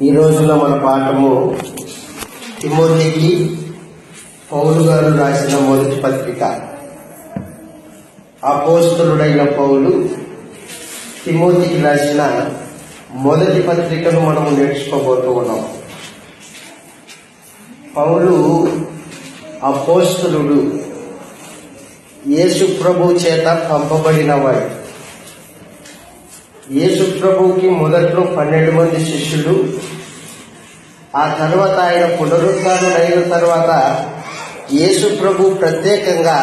ఈ రోజున మన పాఠము తిమోతికి పౌలు గారు రాసిన మొదటి పత్రిక. అపోస్తలుడైన పౌలు తిమోతికి రాసిన మొదటి పత్రికను మనము నేర్చుకోబోతూ ఉన్నాం. పౌలు అపోస్తలుడు, యేసు ప్రభు చేత పంపబడినవాడు. యేసు ప్రభువుకి మొదట్లో 12 మంది శిష్యులు, ఆ తర్వాత ఆయన పునరుద్ధానుడైన తర్వాత యేసు ప్రభు ప్రత్యేకంగా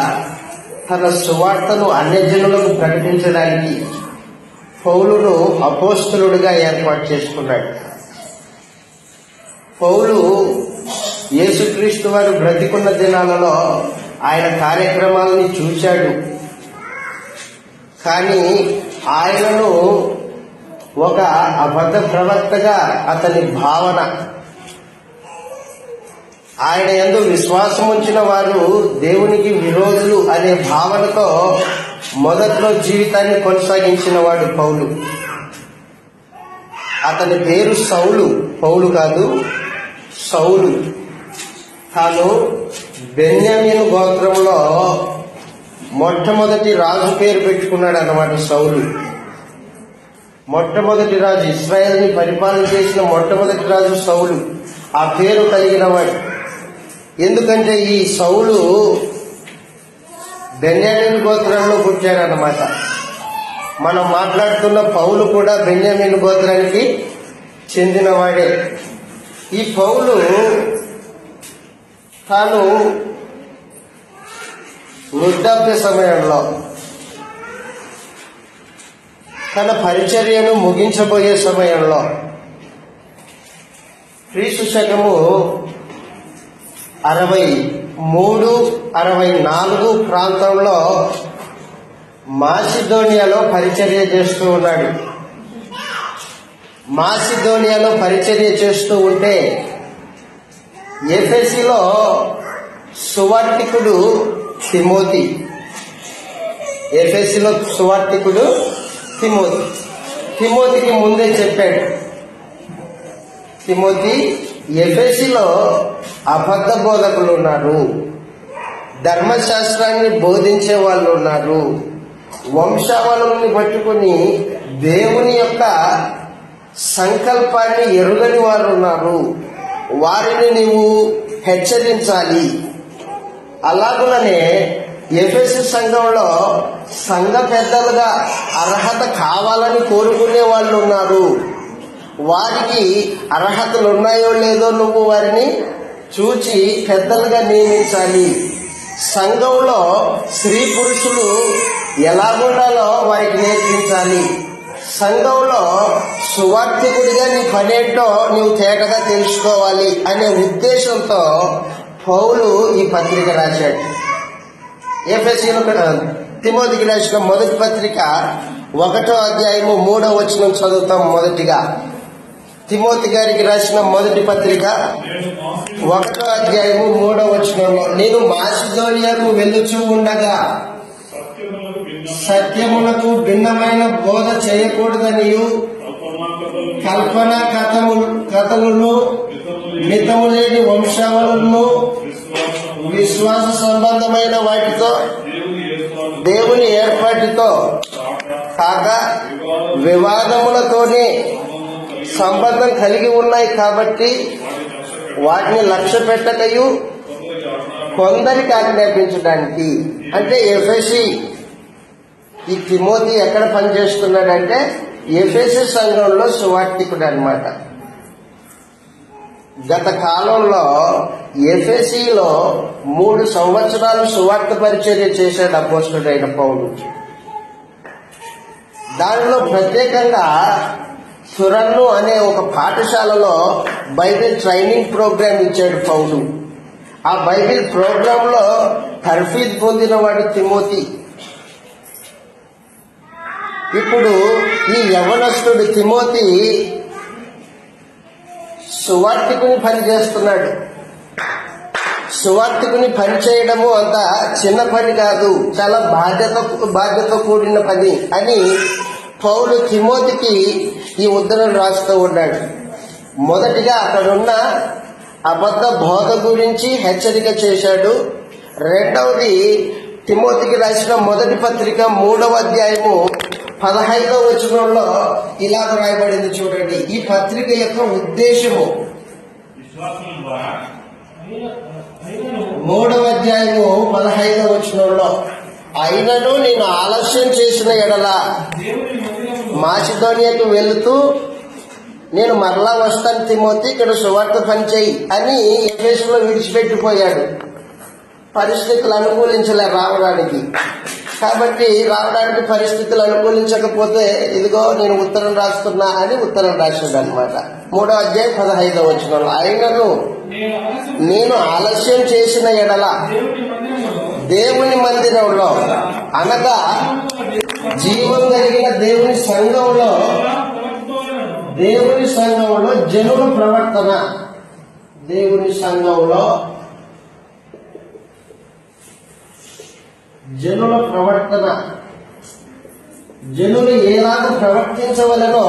తన సువార్తను అన్యజనులకు ప్రకటించడానికి పౌలును అపోస్తలుడిగా ఏర్పాటు చేసుకున్నాడు. పౌలు యేసుక్రీస్తు వారు బ్రతికున్న దినాలలో ఆయన కార్యక్రమాలని చూశాడు. కానీ ఆయనను ఒక అబద్ధ ప్రవక్తగా అతని భావన, ఆయన యందు విశ్వాసం ఉంచిన వారు దేవునికి విరోధులు అనే భావనతో మొదట్లో జీవితాన్ని కొనసాగించిన వాడు పౌలు. అతని పేరు సౌలు, పౌలు కాదు, సౌలు. తాను బెన్యామీను గోత్రంలో మొట్టమొదటి రాజు పేరు పెట్టుకున్నాడు అన్నమాట. సౌలు మొట్టమొదటి రాజు, ఇశ్రాయేల్ని పరిపాలన చేసిన మొట్టమొదటి రాజు సౌలు. ఆ పేరు కలిగిన వాడు. ఎందుకంటే ఈ సౌలు బెన్యామీను గోత్రంలో పుట్టాడన్నమాట. మనం మాట్లాడుతున్న పౌలు కూడా బెన్యామీను గోత్రానికి చెందినవాడే. ఈ పౌలు తాను వృద్ధాప్య సమయంలో తన పరిచర్యను ముగించబోయే సమయంలో క్రీస్తు శకము 63-64 ప్రాంతంలో మాసిదోనియాలో పరిచర్య చేస్తూ ఉన్నాడు. మాసిదోనియాలో పరిచర్య చేస్తూ ఉంటే ఎఫెసీలో సువార్తికుడు తిమోతి, ఎఫెసీలో సువార్తికుడు తిమోతికి ముందే చెప్పాడు, తిమోతి, ఎఫెసీలో అబద్ధ బోధకులు ఉన్నారు, ధర్మశాస్త్రాన్ని బోధించే వాళ్ళు ఉన్నారు, వంశావళుల్ని పట్టుకుని దేవుని యొక్క సంకల్పాన్ని ఎరుగని వారు ఉన్నారు, వారిని నీవు హెచ్చరించాలి. అలాగుననే ఎఫెసు సంఘంలో సంఘ పెద్దలుగా అర్హత కావాలని కోరుకునే వాళ్ళు ఉన్నారు. వారికి అర్హతలు ఉన్నాయో లేదో నువ్వు వారిని చూచి పెద్దలుగా నియమించాలి. సంఘంలో స్త్రీ పురుషులు ఎలాగుండాలో వారికి నేర్పించాలి. సంఘంలో సువార్థికుడిగా నీ పనేంటో నువ్వు తేటగా తెలుసుకోవాలి అనే ఉద్దేశంతో పౌలు ఈ పత్రిక రాశాడు. ఎఫెసీయులకు తిమోతికి రాసిన మొదటి పత్రిక 1వ అధ్యాయము 3వ వచనం చదువుతాం. మొదటిగా తిమోతి గారికి రాసిన మొదటి పత్రిక 1వ అధ్యాయము 3వ వచనంలో, నేను మాసిదోనియాకు వెళ్ళుచూ ఉండగా సత్యములకు భిన్నమైన బోధ చేయకూడదనియు కల్పన కథలను మితము లేని వంశావళులను విశ్వాస సంబంధమైన వాటితో దేవుని ఏర్పాటుతో కాక వివాదములతోనే సంబంధం కలిగి ఉన్నాయి కాబట్టి వాటిని లక్ష్య పెట్టకయు కొందరికి ఆజ్ఞాపించడానికి. అంటే ఎఫెసీ, ఈ తిమోతి ఎక్కడ పనిచేస్తున్నాడంటే ఎఫెసీ సంఘంలో సువార్తికుడు అన్నమాట. గత కాలంలో ఎఫెసీలో 3 సంవత్సరాలు సువార్త పరిచర్య చేశాడు అపోస్తలుడైన పౌలు. దానిలో ప్రత్యేకంగా సురన్ను అనే ఒక పాఠశాలలో బైబిల్ ట్రైనింగ్ ప్రోగ్రాం ఇచ్చాడు పౌలు. ఆ బైబిల్ ప్రోగ్రామ్ లో తర్ఫీదు పొందినవాడు తిమోతి. ఇప్పుడు ఈ యవనస్తుడు తిమోతి సువార్తికుని పని చేస్తున్నాడు. సువార్తికుని పని చేయడము అంత చిన్న పని కాదు, చాలా బాధ్యత కూడిన పని అని పౌలు తిమోతికి ఈ ఉత్తరం రాస్తూ ఉన్నాడు. మొదటిగా అక్కడున్న అబద్ధ బోధ గురించి హెచ్చరిక చేశాడు. రెండవది, తిమోతికి రాసిన మొదటి పత్రిక 3వ అధ్యాయము 15వ వచనంలో ఇలా రాయబడింది చూడండి. ఈ పత్రిక యొక్క ఉద్దేశము 3వ అధ్యాయము 15వ వచనంలో, అయినను నేను ఆలస్యం చేసిన ఎడల మాసిదోనియాకు వెళుతూ నేను మరలా వస్తాను తిమోతి, ఇక్కడ సువార్త పనిచేయి అని ఎఫెసులో విడిచిపెట్టిపోయాడు. పరిస్థితులు అనుకూలించలే రావడానికి. కాబట్టి రావడానికి పరిస్థితులు అనుకూలించకపోతే ఇదిగో నేను ఉత్తరం రాస్తున్నా అని ఉత్తరం రాశాడు అనమాట. 3వ అధ్యాయం 15వ వచనంలో, అయినను నేను ఆలస్యం చేసిన ఎడల దేవుని మందిరంలో అనగా జీవం కలిగిన దేవుని సంఘంలో జనుల ప్రవర్తన, దేవుని సంఘంలో జనుల ప్రవర్తన, జనులు ఎలాగ ప్రవర్తించవలనో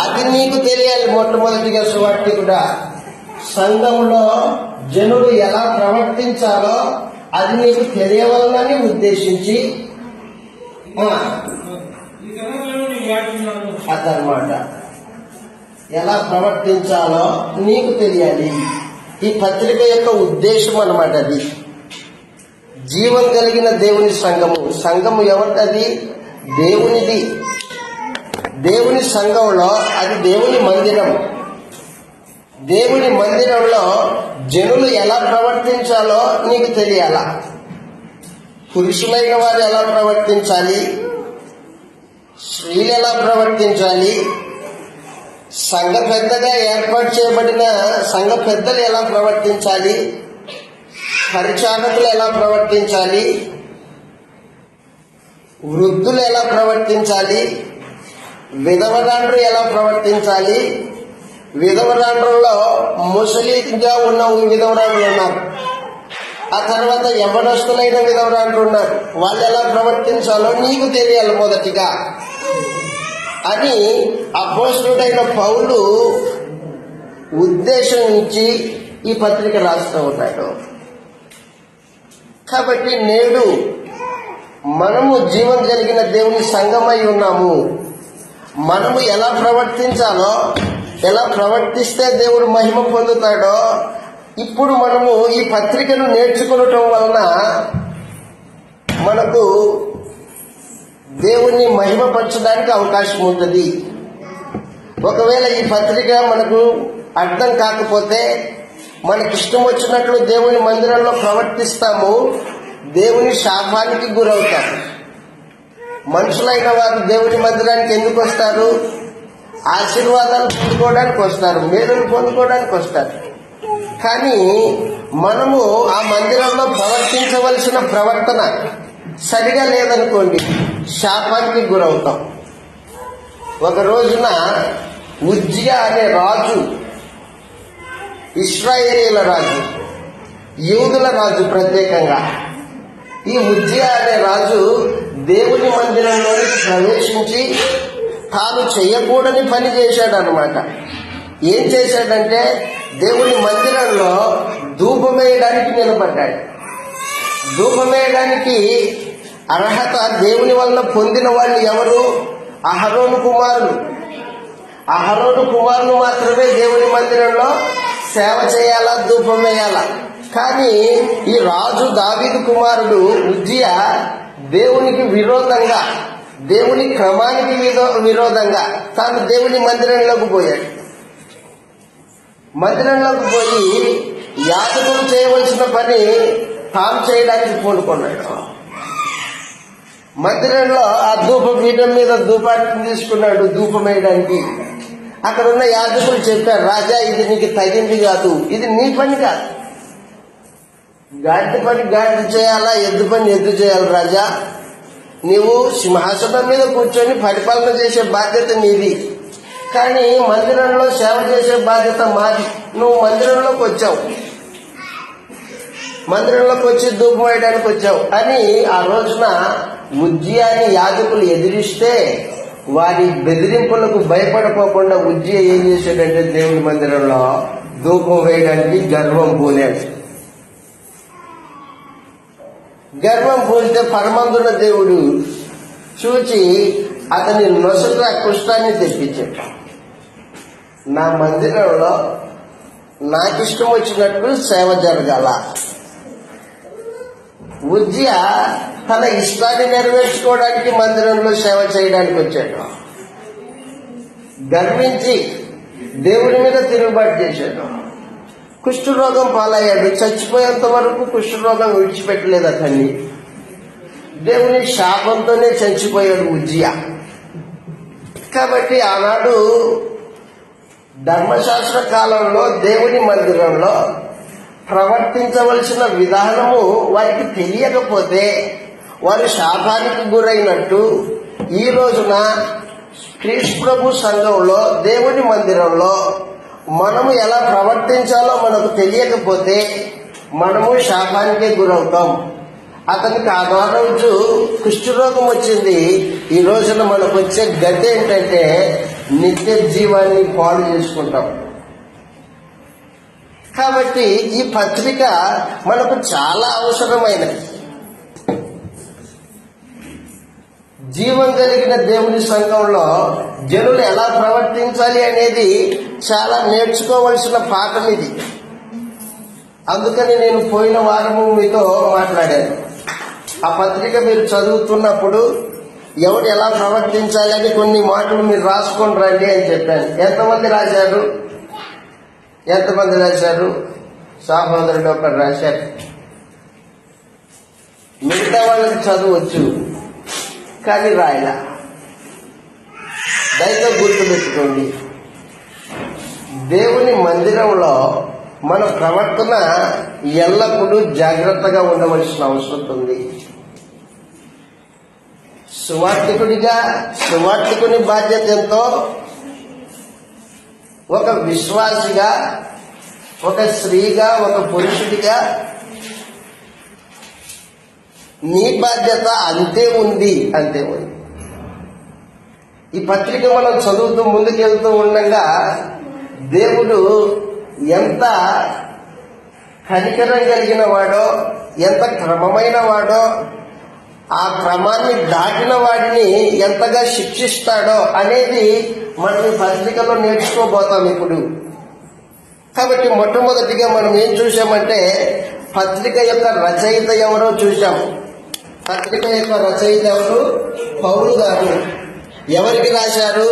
అది నీకు తెలియాలి. మొట్టమొదటిగా సువార్తికుడా, సంఘంలో జనులు ఎలా ప్రవర్తించాలో అది నీకు తెలియవలనని ఉద్దేశించి అదనమాట. ఎలా ప్రవర్తించాలో నీకు తెలియాలి. ఈ పత్రిక యొక్క ఉద్దేశం అన్నమాట. అది జీవం కలిగిన దేవుని సంఘము. సంఘము ఎవరిది? దేవునిది. దేవుని సంఘంలో అది దేవుని మందిరం. దేవుని మందిరంలో జనులు ఎలా ప్రవర్తించాలో నీకు తెలియాల. పురుషులైన వారు ఎలా ప్రవర్తించాలి, స్త్రీలు ఎలా ప్రవర్తించాలి, సంఘ పెద్దగా ఏర్పాటు చేయబడిన సంఘ పెద్దలు ఎలా ప్రవర్తించాలి, పరిచారకులు ఎలా ప్రవర్తించాలి, వృద్ధులు ఎలా ప్రవర్తించాలి, విధవరాండ్రు ఎలా ప్రవర్తించాలి. విధవరాండ్రుల్లో ముసలిగా ఉన్న విధవరాండ్రులు ఉన్నారు. ఆ తర్వాత యవ్వనస్తులైన విధవరాండ్రు ఉన్నారు. వాళ్ళు ఎలా ప్రవర్తించాలో నీకు తెలియాలి మొదటిగా అని అపోస్తలుడైన పౌలు ఉద్దేశించి ఈ పత్రిక రాస్తూ ఉన్నాడు. కాబట్టి నేడు మనము జీవం కలిగిన దేవుని సంఘమై ఉన్నాము. మనము ఎలా ప్రవర్తించాలో, ఎలా ప్రవర్తిస్తే దేవుడు మహిమ పొందుతాడో ఇప్పుడు మనము ఈ పత్రికను నేర్చుకోవటం వలన మనకు దేవుణ్ణి మహిమపరచడానికి అవకాశం ఉంటుంది. ఒకవేళ ఈ పత్రిక మనకు అర్థం కాకపోతే మనకిష్టం వచ్చినట్లు దేవుని మందిరంలో ప్రవర్తిస్తాము, దేవుని శాపానికి గురవుతాము. మనుషులైన వారు దేవుని మందిరానికి ఎందుకు వస్తారు? ఆశీర్వాదాలు పొందుకోవడానికి వస్తారు, మేలులు పొందుకోవడానికి వస్తారు. కానీ మనము ఆ మందిరంలో ప్రవర్తించవలసిన ప్రవర్తన సరిగా లేదనుకోండి, శాపానికి గురవుతాం. ఒక రోజున ఉజ్జియా అనే రాజు, ఇశ్రాయేలీల రాజు, యూదుల రాజు ప్రత్యేకంగా, ఈ ఉజ్జియా అనే రాజు దేవుని మందిరంలోనికి ప్రవేశించి తాను చేయకూడని పని చేశాడు అనమాట. ఏం చేశాడంటే దేవుని మందిరంలో ధూపం వేయడానికి నిలబడ్డాడు. ధూపం వేయడానికి అర్హత దేవుని వలన పొందిన వాళ్ళు ఎవరు? అహరోను కుమారులు. అహరోను కుమారులు మాత్రమే దేవుని మందిరంలో సేవ చేయాలా, ధూపం వేయాలా. కానీ ఈ రాజు దావీదు కుమారుడు ఉజ్జియా దేవునికి విరోధంగా, దేవుని క్రమానికి విరోధంగా తాను దేవుని మందిరంలోకి పోయాడు. మందిరంలోకి పోయి యాజకులు చేయవలసిన పని తాను చేయడానికి పూనుకున్నాడు. మందిరంలో ఆ ధూప పీఠం మీద ధూపాన్ని తీసుకున్నాడు ధూపం వేయడానికి. అక్కడ ఉన్న యాజకులు చెప్పారు, రాజా ఇది నీకు తగింది కాదు, ఇది నీ పని కాదు. గాడిద పని గాడిద చేయాలా, ఎద్దు పని ఎద్దు చేయాలి రాజా. నీవు సింహాసనం మీద కూర్చొని పరిపాలన చేసే బాధ్యత నీది, కానీ మందిరంలో సేవ చేసే బాధ్యత మాది. నువ్వు మందిరంలోకి వచ్చావు, మందిరంలోకి వచ్చి ధూపం వేయడానికి వచ్చావు అని ఆ రోజున ఉజ్జియాని యాజకులు ఎదిరిస్తే వారి బెదిరింపులకు భయపడిపోకుండా ఉజ్జియా ఏం చేశాడంటే దేవుని మందిరంలో ధూపం వేయడానికి గర్వం పూనాడు. గర్వం పూస్తే పరమందున దేవుడు చూచి అతని నొసట కుష్టాన్ని తెప్పించాడు. నా మందిరంలో నాకిష్టం వచ్చినట్టు సేవ జరగాల. ఉజ్జియా తన ఇష్టాన్ని నెరవేర్చుకోవడానికి మందిరంలో సేవ చేయడానికి వచ్చాడు. గర్వించి దేవుడి మీద తిరుగుబాటు చేశాడు. కుష్ఠరోగం పాలయ్యాడు. చచ్చిపోయేంత వరకు కుష్ఠరోగం విడిచిపెట్టలేదు అతన్ని. దేవుని శాపంతోనే చచ్చిపోయాడు ఉజ్జియా. కాబట్టి ఆనాడు ధర్మశాస్త్ర కాలంలో దేవుని మందిరంలో ప్రవర్తించవలసిన విధానము వారికి తెలియకపోతే వారు శాపానికి గురైనట్టు, ఈ రోజున క్రీస్తు ప్రభు సంఘంలో దేవుని మందిరంలో మనము ఎలా ప్రవర్తించాలో మనకు తెలియకపోతే మనము శాపానికే గురవుతాం. అతనికి ఆ రోజు కుష్ఠరోగం వచ్చింది. ఈ రోజున మనకు వచ్చే గతి ఏంటంటే నిత్య జీవాన్ని పాడు చేసుకుంటాం. కాబట్టి ఈ పత్రిక మనకు చాలా అవసరమైనది. జీవం కలిగిన దేవుని సంఘంలో జనులు ఎలా ప్రవర్తించాలి అనేది చాలా నేర్చుకోవలసిన పాఠం ఇది. అందుకని నేను పోయిన వారము మీతో మాట్లాడాను. ఆ పత్రిక మీరు చదువుతున్నప్పుడు ఎవరు ఎలా ప్రవర్తించాలి అని కొన్ని మాటలు మీరు రాసుకొని రండి అని చెప్పాను. ఎంతమంది రాశారు? సహోదరుడు ఒకరు రాశారు. మిగతా వాళ్ళకి చదవచ్చు కానీ రాయలా. దయతో గుర్తుపెట్టుకోండి, దేవుని మందిరంలో మన ప్రవర్తన ఎల్లప్పుడూ జాగ్రత్తగా ఉండవలసిన అవసరం ఉంది. సువార్థికుని బాధ్యత ఎంతో, ఒక విశ్వాసిగా, ఒక స్త్రీగా, ఒక పురుషుడిగా నీ బాధ్యత అంతే ఉంది. ఈ పత్రిక మనం చదువుతూ ముందుకెళ్తూ ఉండగా దేవుడు ఎంత కనికరం కలిగిన వాడో, ఎంత క్రమమైన వాడో, ఆ క్రమాన్ని దాటిన వాడిని ఎంతగా శిక్షిస్తాడో అనేది మనం ఈ పత్రికలో నేర్చుకోబోతాం ఇప్పుడు. కాబట్టి మొట్టమొదటిగా మనం ఏం చూసామంటే పత్రిక యొక్క రచయిత ఎవరో చూసాం. పత్రిక యొక్క రచయిత ఎవరు? పౌలు గారు. ఎవరికి రాశారు?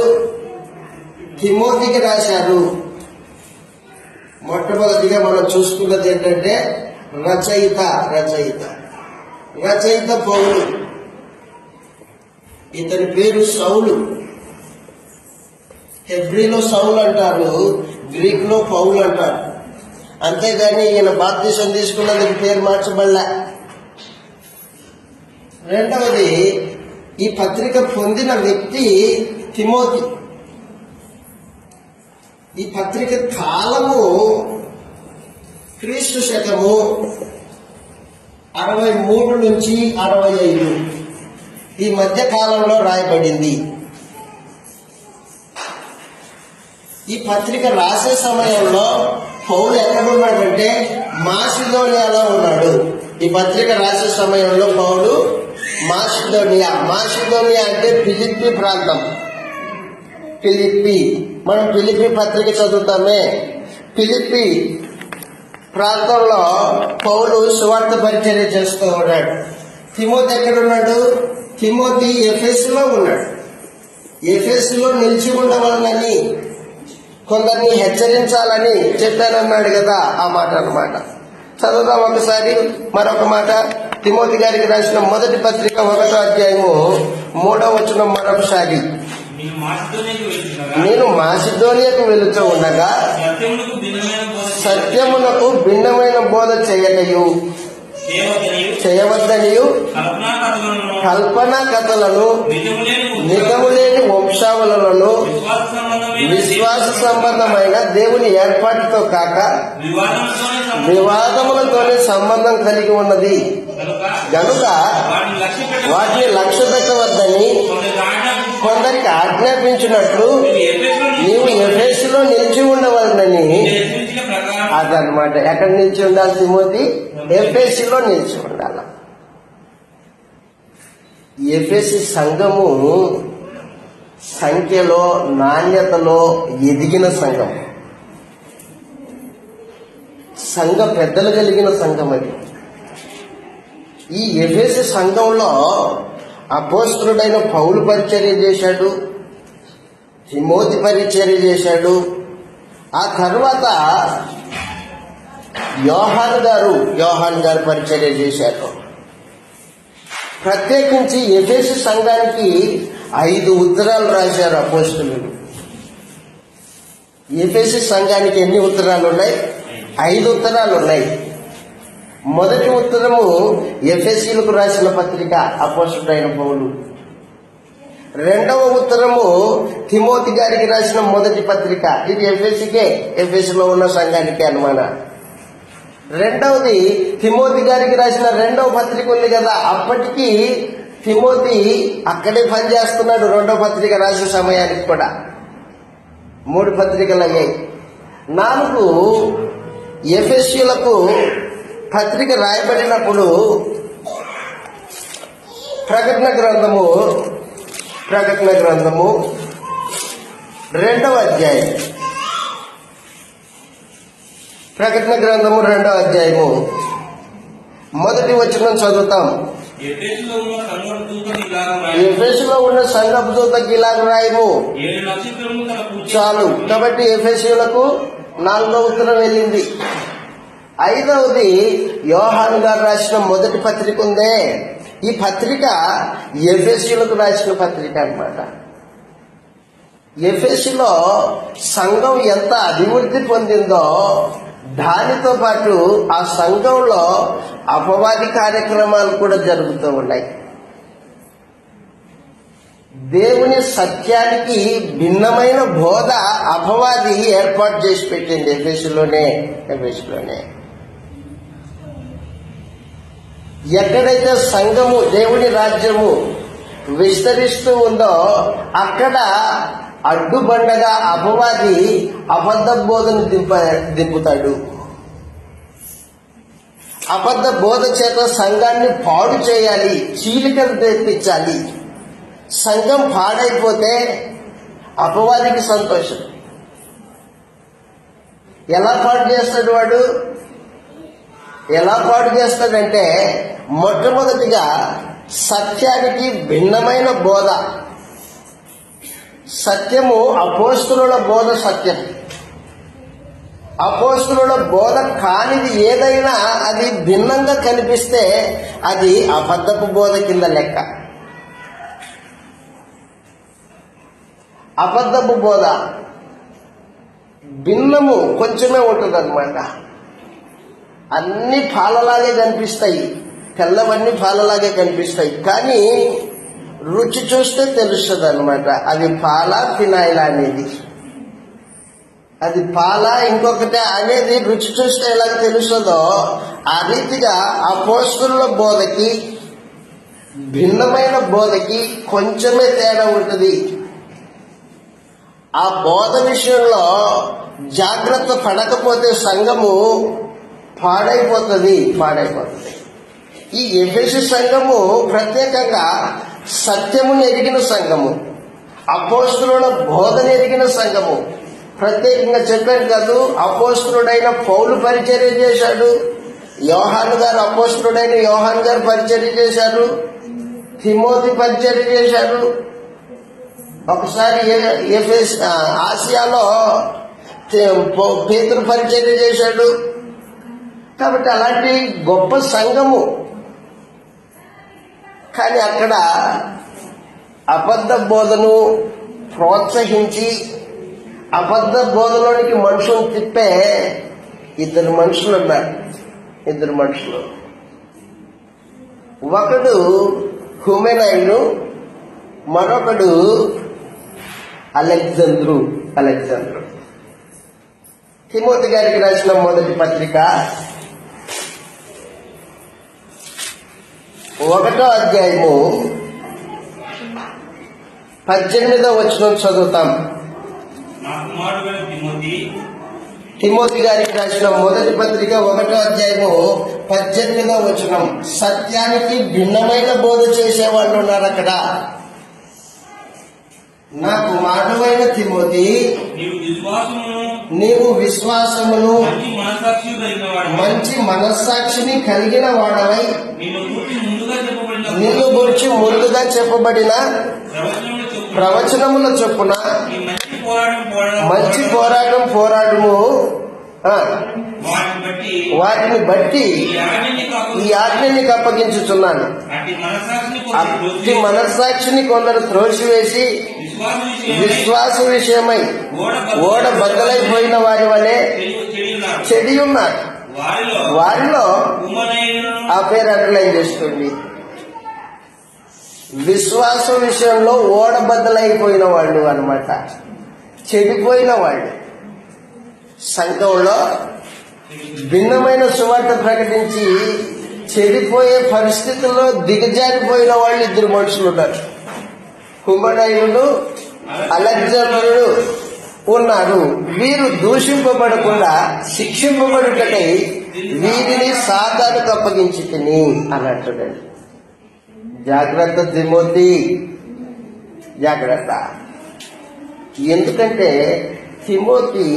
తిమోతికి రాశారు. మొట్టమొదటిగా మనం చూసుకున్నది ఏంటంటే రచయిత పౌలు. ఇతని పేరు సౌలు. హెబ్రీలో సౌలు అంటారు, గ్రీక్ లో పౌలు అంటారు. అంతేగాని ఈయన బాప్తిసం తీసుకున్నందుకు పేరు మార్చబడలే. రెండవది, ఈ పత్రిక పొందిన వ్యక్తి తిమోతి. ఈ పత్రిక కాలము క్రీస్తు శకము 63 నుంచి 65 ఈ మధ్య కాలంలో రాయబడింది. ఈ పత్రిక రాసే సమయంలో పౌలు ఎక్కడున్నాడంటే మాసిదోనియాలో ఉన్నాడు. ఈ పత్రిక రాసే సమయంలో పౌలు మాసిదోనియా అంటే ఫిలిప్పి ప్రాంతం. మనం ఫిలిప్పి పత్రిక చదువుతామే. ఫిలిప్పి ప్రాంతంలో పౌలు సువార్త పరిచర్య చేస్తూ ఉన్నాడు. తిమోతి ఎక్కడున్నాడు? తిమోతి ఎఫెసులో ఉన్నాడు. ఎఫెసులో నిలిచి ఉండవాలని, కొందరిని హెచ్చరించాలని చెప్పానన్నాడు కదా, ఆ మాట అన్నమాట. చదువుదాం ఒకసారి మరొక మాట. తిమోతి గారికి రాసిన మొదటి పత్రిక 1వ అధ్యాయము 3వ వచనం మరొకసారి. నేను మాసిదోనియాకు వెళుతూ ఉండగా సత్యమునకు భిన్నమైన బోధ చేయవద్దనియు కల్పనా కథలను, నిజములేని వంశావళులను, విశ్వాస సంబంధమైన దేవుని ఏర్పాటుతో కాక వివాదములతోనే సంబంధం కలిగి ఉన్నది గనుక వాటిని లక్ష్య పెట్టవద్దని కొందరికి ఆజ్ఞాపించినట్లు నీవు ఎఫెసులో నిలిచి ఉండవలనని. అదనమాట. ఎక్కడ నిలిచి ఉండాలి తిమోతి? ఎఫెసులో నిలిచి ఉండాల. ఎఫెసు సంఘము సంఖ్యలో నాణ్యతలో ఎదిగిన సంఘం, సంఘ పెద్దలు కలిగిన సంఘం అది. ఈ ఎఫెసు సంఘంలో అపోస్తలుడైన పౌలు పరిచర్య చేశాడు, తిమోతి పరిచర్య చేశాడు. ఆ తర్వాత యోహాన్ గారు పరిచర్య చేశారు. ప్రత్యేకించి ఎఫెసు సంఘానికి 5 ఉత్తరాలు రాశారు అపోస్తలులు. ఎఫెసు సంఘానికి ఎన్ని ఉత్తరాలు ఉన్నాయి? 5 ఉత్తరాలు ఉన్నాయి. మొదటి ఉత్తరము ఎఫెసీయులకు రాసిన పత్రిక, అపోస్తలుడైన పౌలు. రెండవ ఉత్తరము తిమోతి గారికి రాసిన మొదటి పత్రిక. ఇది ఎఫెసులో ఉన్న సంఘానికి అన్నమాట. రెండవది తిమోతి గారికి రాసిన రెండవ పత్రిక ఉంది కదా, అప్పటికి తిమోతి అక్కడే పనిచేస్తున్నాడు. రెండవ పత్రిక రాసే సమయానికి కూడా 3 పత్రికలు అయ్యాయి. 4 ఎఫెసీయులకు పత్రిక రాయబడినప్పుడు ప్రకటన గ్రంథము 2వ అధ్యాయం, ప్రకటన గ్రంథము 2వ అధ్యాయము మొదటి వచనం చదువుతాం. ఎఫెసులో ఉన్న సంఘపు దూతకి ఇలాగ రాయము. చాలు. కాబట్టి ఎఫెసీయులకు 4వ ఉత్తరం వెళ్ళింది. 5వది యోహాను గారు రాసిన మొదటి పత్రిక ఉందే, ఈ పత్రిక ఎఫెసీయులకు రాసిన పత్రిక అన్నమాట. ఎఫెసులో సంఘం ఎంత అభివృద్ధి పొందిందో దానితో పాటు ఆ సంఘంలో అపవాది కార్యక్రమాలు కూడా జరుగుతూ ఉన్నాయి. దేవుని సత్యానికి భిన్నమైన బోధ అపవాది ఏర్పాటు చేసి పెట్టింది ఎఫెసులోనే. ఎక్కడైతే సంఘము, దేవుని రాజ్యము విస్తరిస్తూ ఉందో అక్కడ అడ్డుబండగా అపవాది అబద్ధ బోధను దింపుతాడు. అబద్ధ బోధ చేత సంఘాన్ని పాడు చేయాలి, చీలికలు తెప్పించాలి. సంఘం పాడైపోతే అపవాదికి సంతోషం. ఎలా పాడు చేస్తాడు వాడు? ఎలా పాడు చేస్తాడంటే, మొట్టమొదటిగా సత్యానికి భిన్నమైన బోధ. సత్యము అపోస్తలుల బోధ సత్యం. అపోస్తలుల బోధ కానిది ఏదైనా అది భిన్నంగా కనిపిస్తే అది అబద్ధపు బోధ కింద లెక్క. అబద్ధపు బోధ భిన్నము కొంచెమే ఉంటుంది అన్నమాట. అన్ని పాలలాగే కనిపిస్తాయి, తెల్లవన్నీ పాలలాగే కనిపిస్తాయి, కానీ రుచి చూస్తే తెలుస్తుంది అన్నమాట. అది పాల, ఫినాయిల్ అనేది, అది పాల ఇంకొకటి అనేది రుచి చూస్తే ఎలా తెలుస్తుందో ఆ రీతిగా అపోస్తలుల బోధకి భిన్నమైన బోధకి కొంచెమే తేడా ఉంటుంది. ఆ బోధ విషయంలో జాగ్రత్త పడకపోతే సంఘము పాడైపోతుంది. ఈ ఎఫెసు సంఘము ప్రత్యేకంగా సత్యమును ఎరిగిన సంఘము, అపోస్తలుల బోధన ఎరిగిన సంఘము. ప్రత్యేకంగా చెప్పాను కాదు, అపోస్తలుడైన పౌలు పరిచర్య చేశాడు, అపోస్తలుడైన యోహాను గారు పరిచర్య చేశారు, తిమోతి పరిచర్య చేశాడు. ఒకసారి ఆసియాలో పేతురు పరిచర్య చేశాడు. కాబట్టి అలాంటి గొప్ప సంఘము. కానీ అక్కడ అబద్ధ బోధను ప్రోత్సహించి అబద్ధ బోధలోనికి మనుషులను తిప్పే ఇద్దరు మనుషులు ఉన్నారు. ఒకడు హుమెనైను, మరొకడు అలెగ్జాంద్రు. తిమోతి గారికి రాసిన మొదటి పత్రిక 1వ అధ్యాయము 18వ వచనం చదువుతాం. తిమోతి గారికి రాసిన మొదటి పత్రిక 1వ అధ్యాయము 18వ వచనం. సత్యానికి భిన్నమైన బోధ చేసేవాళ్ళు ఉన్నారు అక్కడ. నా కుమారుడైన తిమోతి, నీవు విశ్వాసమును మంచి మనస్సాక్షిని కలిగిన వాడవై నిన్ను గురించి ముందుగా చెప్పబడిన ప్రవచనముల చొప్పున మంచి పోరాటము వాటిని బట్టి ఈ ఆజ్ఞని అప్పగించుచున్నాను. అట్టి మనస్సాక్షిని కొందరు త్రోసివేసి విశ్వాస విషయమై ఓడ బద్దలైపోయిన వారి వలె చెడి ఉన్నారు. వారిలో ఆ పేరు అండర్లైన్ చేసుకోండి. విశ్వాస విషయంలో ఓడ బద్దలైపోయిన వాళ్ళు అన్నమాట, చెడిపోయిన వాళ్ళు. సంఘంలో భిన్నమైన సువార్త ప్రకటించి చెడిపోయే పరిస్థితుల్లో దిగజారిపోయిన వాళ్ళు 2 మనుషులు ఉన్నారు. హుమనయుడు, అలెగ్జాండరుడు ఉన్నారు. వీరు దూషింపబడకుండా శిక్షింపబడుటకై వీరిని సాతానుకు అప్పగించి తిని అన్నట్టుడండి. జాగ్రత్త తిమోతి, జాగ్రత్త. ఎందుకంటే తిమోతి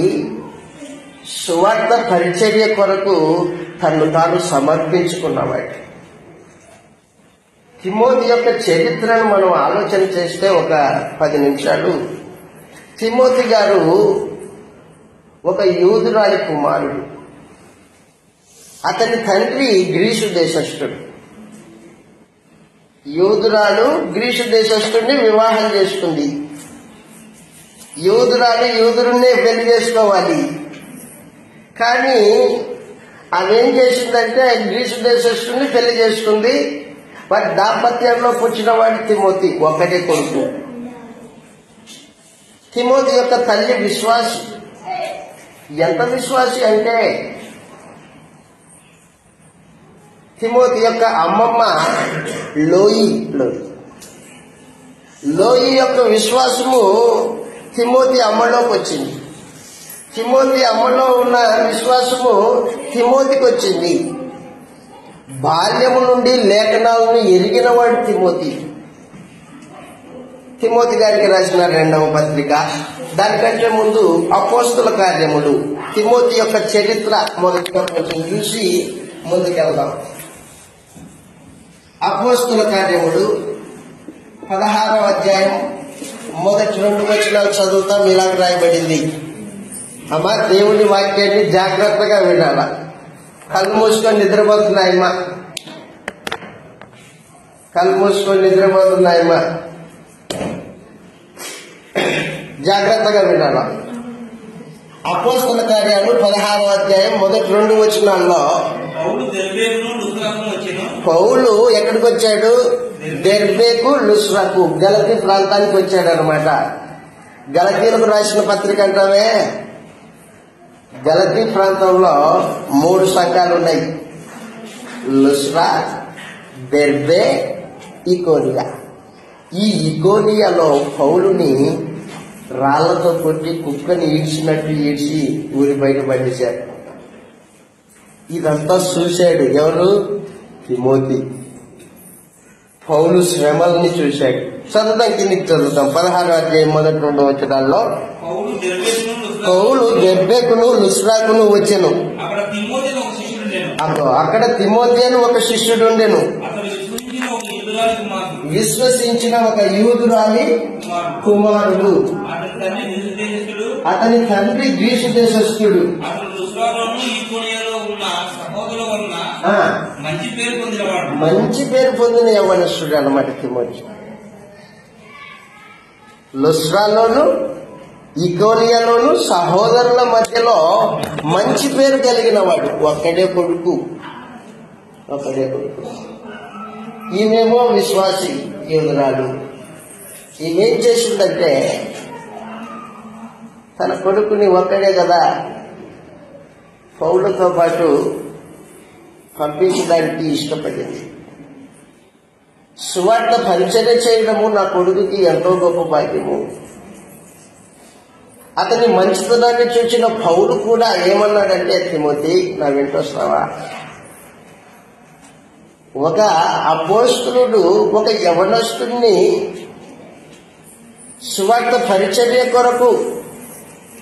సువార్త పరిచర్య కొరకు తను తాను సమర్పించుకున్నవాడు. తిమోతి యొక్క చరిత్రను మనం ఆలోచన చేస్తే ఒక 10 నిమిషాలు. తిమోతి గారు ఒక యూదురాలి కుమారుడు. అతని తండ్రి గ్రీసు దేశస్థుడు. యూదురాలు గ్రీసు దేశస్థుడిని వివాహం చేసుకుంది. యూదురాలు యూదుడినే పెళ్లి చేసుకోవాలి. కానీ అవేం చేసిందంటే గ్రీసు దేశస్థుడిని పెళ్లి చేసుకుంది. వారి దాంపత్యంలో పుట్టిన వాడి తిమోతి, ఒక్కటే కొడుకు. తిమోతి యొక్క తల్లి విశ్వాసి. ఎంత విశ్వాసి అంటే తిమోతి యొక్క అమ్మమ్మ లోయి యొక్క విశ్వాసము తిమోతి అమ్మలోకి వచ్చింది. తిమోతి అమ్మలో ఉన్న విశ్వాసము తిమోతికి వచ్చింది. బాల్యము నుండి లేఖనాలను ఎరిగిన వాడు తిమోతి. తిమోతి గారికి రాసిన 2వ పత్రిక, దానికంటే ముందు అపోస్తుల కార్యములు, తిమోతి యొక్క చరిత్ర మొదటిగా కొంచెం చూసి ముందుకెళ్దాం. అపోస్తుల కార్యములు 16వ అధ్యాయం మొదటి 2 వచనాలు చదువుతాం. ఇలాగ రాయబడింది. అమ్మా, దేవుని వాక్యాన్ని జాగ్రత్తగా వినాల. కళ్ళు మూసుకొని నిద్రపోతున్నాయమ్మా, కళ్ళు మూసుకొని నిద్రపోతున్నాయమ్మా, జాగ్రత్తగా వినాల. అపోస్తుల కార్యాలు 16వ అధ్యాయం మొదటి 2 వచనాల్లో పౌలు ఎక్కడికి వచ్చాడు? దెర్బేకు, లుస్రాకు, గలతీ ప్రాంతానికి వచ్చాడు అనమాట. గలతీలకు రాసిన పత్రిక అంటామే. గలతీ ప్రాంతంలో 3 సంఘాలు ఉన్నాయి: లుస్రా, దెర్బే, ఇకోనియా. ఈ ఇకోనియాలో పౌలుని రాళ్లతో కొట్టి కుక్కని ఈడ్చినట్టు ఈడ్చి ఊరి బయట పడేశారు. ఇదంతా చూశాడు ఎవరు? తిమోతి. పౌలు శ్రమల్ని చూశాడు. చదువుతాం, కిందికి చదువుతాం. 16వ అధ్యాయం మొదటి 2 వచనాల్లో పౌలు దెర్బేకును లుస్రాకును వచ్చెను. అక్కడ తిమోతి అని ఒక శిష్యుడు ఉండెను. విశ్వసించిన ఒక యూదురాలి కుమారుడు. అతని తండ్రి గ్రీసు దేశస్థుడు. మంచి పేరు పొందిన యవ్వనస్తుడు అన్నమాట తిమోతి. లుస్రాలోను ఇకోనియాలోను సహోదరుల మధ్యలో మంచి పేరు కలిగిన వాడు. ఒక్కడే కొడుకు. ఈమెమో విశ్వాసి యూదురాలు. ఈమెం చేసిందంటే తన కొడుకుని ఒక్కడే కదా పౌలుతో పాటు పంపించడానికి ఇష్టపడింది. సువార్త పరిచర్య చేయడము నా కొడుకుకి ఎంతో గొప్ప భాగ్యము. అతని మంచితనాన్ని చూసిన పౌలు కూడా ఏమన్నాడంటే, తిమోతి నా వెంట వస్తావా? ఒక అపోస్తలుడు ఒక యవనస్తుడిని సువార్త పరిచర్య కొరకు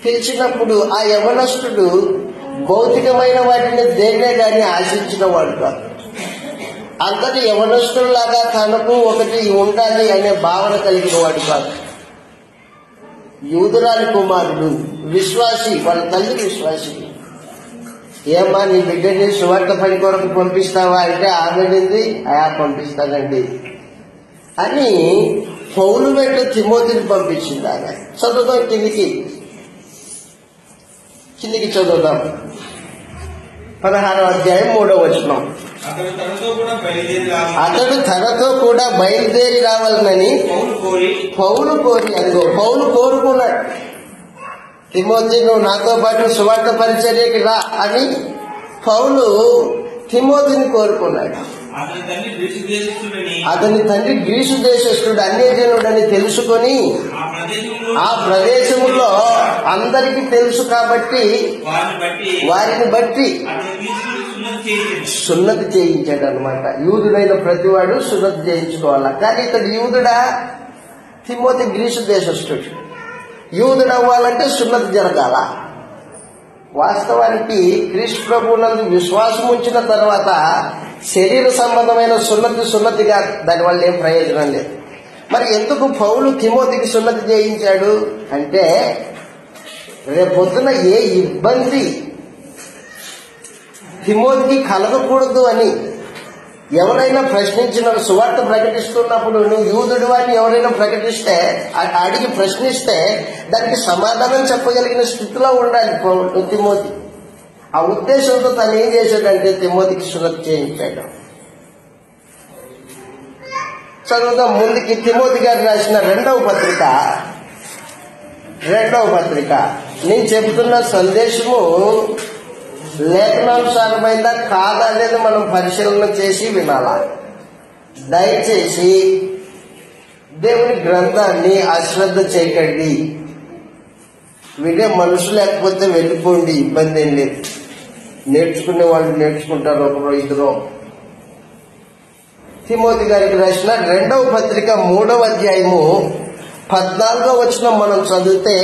పిలిచినప్పుడు ఆ యవనస్తుడు భౌతికమైన వాటిని దేన్నే కానీ ఆశించిన వాడు కాదు. అంతటి యవనస్తుల్లాగా తనకు ఒకటి ఉండాలి అనే భావన కలిగిన వాడు కాదు. యూదురాలి కుమారుడు, విశ్వాసి, వాళ్ళ తల్లి విశ్వాసి. ఏమ్మా నీ బిడ్డని సువార్త పని కొరకు పంపిస్తావా అంటే ఆమెనింది, పంపిస్తానండి అని పౌలు వెంట తిమోతిని పంపించింది ఆమె. చదువుదాం, కిందికి చదువుదాం. 16వ అధ్యాయం 3వ వచనం. అతడు తనతో కూడా బయలుదేరి రావాలని పౌలు కోరి, అదిగో పౌలు కోరుకున్నాడు, తిమోతి నువ్వు నాతో పాటు సువార్త పరిచర్యకి రా అని పౌలు తిమోతిని కోరుకున్నాడు. అతని తండ్రి గ్రీసు దేశస్థుడు, అన్యజనుడని తెలుసుకొని ఆ ప్రదేశంలో అందరికీ తెలుసు కాబట్టి వారిని బట్టి సున్నతి చేయించాడు అనమాట. యూదుడైన ప్రతివాడు సున్నతి చేయించుకోవాలా. కానీ ఇతడు యూదుడా? Timothy Greece దేశస్థుడు. యూదుడు అవ్వాలంటే సున్నతి జరగాల. వాస్తవానికి క్రీస్తు ప్రభువునందు విశ్వాసం ఉంచిన తర్వాత శరీర సంబంధమైన సున్నతిగా దానివల్ల ఏం ప్రయోజనం లేదు. మరి ఎందుకు పౌలు తిమోతికి సున్నతి చేయించాడు అంటే, రేపొద్దున ఏ ఇబ్బంది తిమోతికి కలగకూడదు అని. ఎవరైనా ప్రశ్నించిన, సువార్త ప్రకటిస్తున్నప్పుడు నువ్వు యూదుడు అని ఎవరైనా ప్రకటిస్తే, అడిగి ప్రశ్నిస్తే దానికి సమాధానం చెప్పగలిగిన స్థితిలో ఉండాలి తిమోతి. ఆ ఉద్దేశంతో తను ఏం చేశాడంటే తిమోతికి సున్నతి చేయించాడు. చదువుదాం ముందుకి. తిమోతి గారు రాసిన రెండవ పత్రిక. నేను చెబుతున్న సందేశము లేఖనానుసారమైందా కాదా అనేది మనం పరిశీలన చేసి వినాలా. దయచేసి దేవుని గ్రంథాన్ని అశ్రద్ధ చేయకండి. వినే మనసు లేకపోతే వెళ్ళిపోండి, ఇబ్బంది ఏం లేదు. నేర్చుకునే వాళ్ళు నేర్చుకుంటారు, ఒకరో ఇద్దరు. తిమోతి గారికి రాసిన రెండవ పత్రిక 3వ అధ్యాయము 14వ వచనం మనం చదివితే,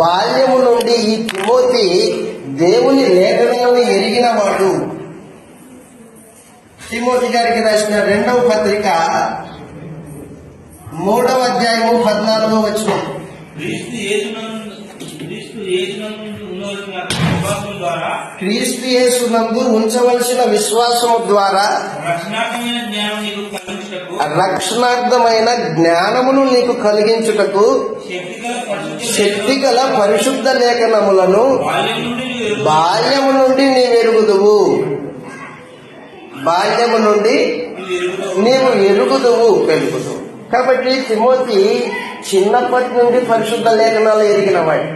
బాల్యము నుండి ఈ తిమోతి దేవుని లేఖనాలను ఎరిగిన వాడు. తిమోతి గారికి రాసిన రెండవ పత్రిక 3వ అధ్యాయము 14వ వచనం. క్రీస్తు యేసునందు ఉంచవలసిన విశ్వాసము ద్వారా రక్షణార్థమైన జ్ఞానమును నీకు కలిగించుటకు శక్తిగల పరిశుద్ధ లేఖనములను బాల్యము నుండి నీవెరుగుదువు. బాల్యము నుండి నీవు ఎరుగుదువు, పెరుగుదువు. కాబట్టి తిమోతి చిన్నప్పటి నుండి పరిశుద్ధ లేఖనాలు ఎరిగిన వాడు.